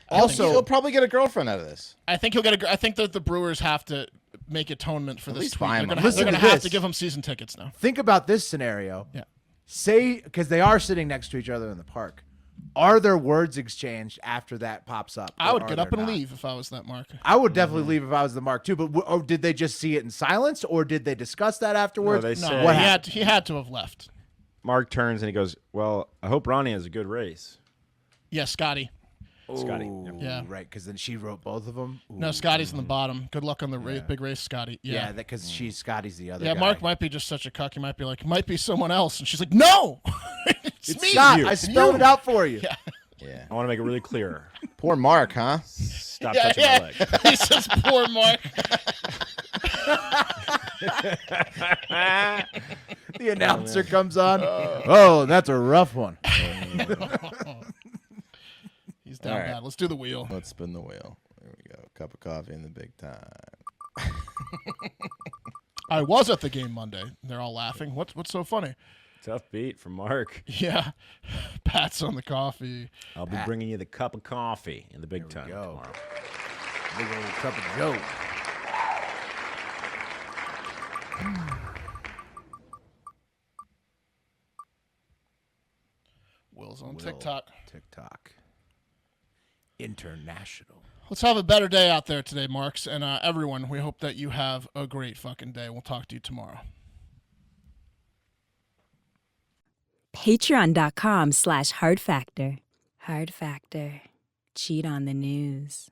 Also, Also, he'll probably get a girlfriend out of this. I think he'll get I think that the Brewers have to make atonement for At this least tweet. buy They're him gonna, a- they're Listen gonna to have this. to give him season tickets now. think about this scenario. Yeah. Say, because they are sitting next to each other in the park. Are there words exchanged after that pops up? I or would are get up there and not? leave if I was that Mark. I would definitely leave if I was the Mark too. But or did they just see it in silence, or did they discuss that afterwards? they No, say- What he had to have left. Mark turns and he goes, "Well, I hope Ronnie has a good race." Yeah, Scotty. Scotty. Ooh, Yeah. right. Because then she wrote both of them. Ooh. No, Scotty's in the bottom. Good luck on the big race, Scotty. Yeah, Yeah. because Scotty's the other. Yeah, guy. Mark might be just such a cuck. He might be like, might be someone else. And she's like, no! it's me! Scott, you. I spelled it out for you. Yeah. Yeah. I want to make it really clear. Poor Mark, huh? Stop Yeah, touching my leg. he says, poor Mark. The announcer comes on. Oh, that's a rough one. He's down All right. bad. Let's do the wheel. Let's spin the wheel. There we go. Cup of coffee in the big time. I was at the game Monday. They're all laughing. What's so funny? Tough beat from Mark. Yeah. Pat's on the coffee. I'll be bringing you the cup of coffee in the big time go. tomorrow. Big old cup of Joe. Will's on TikTok. TikTok. International. Let's have a better day out there today, Marks. And everyone, we hope that you have a great fucking day. We'll talk to you tomorrow. Patreon.com/hardfactor. Hard Factor. Cheat on the news.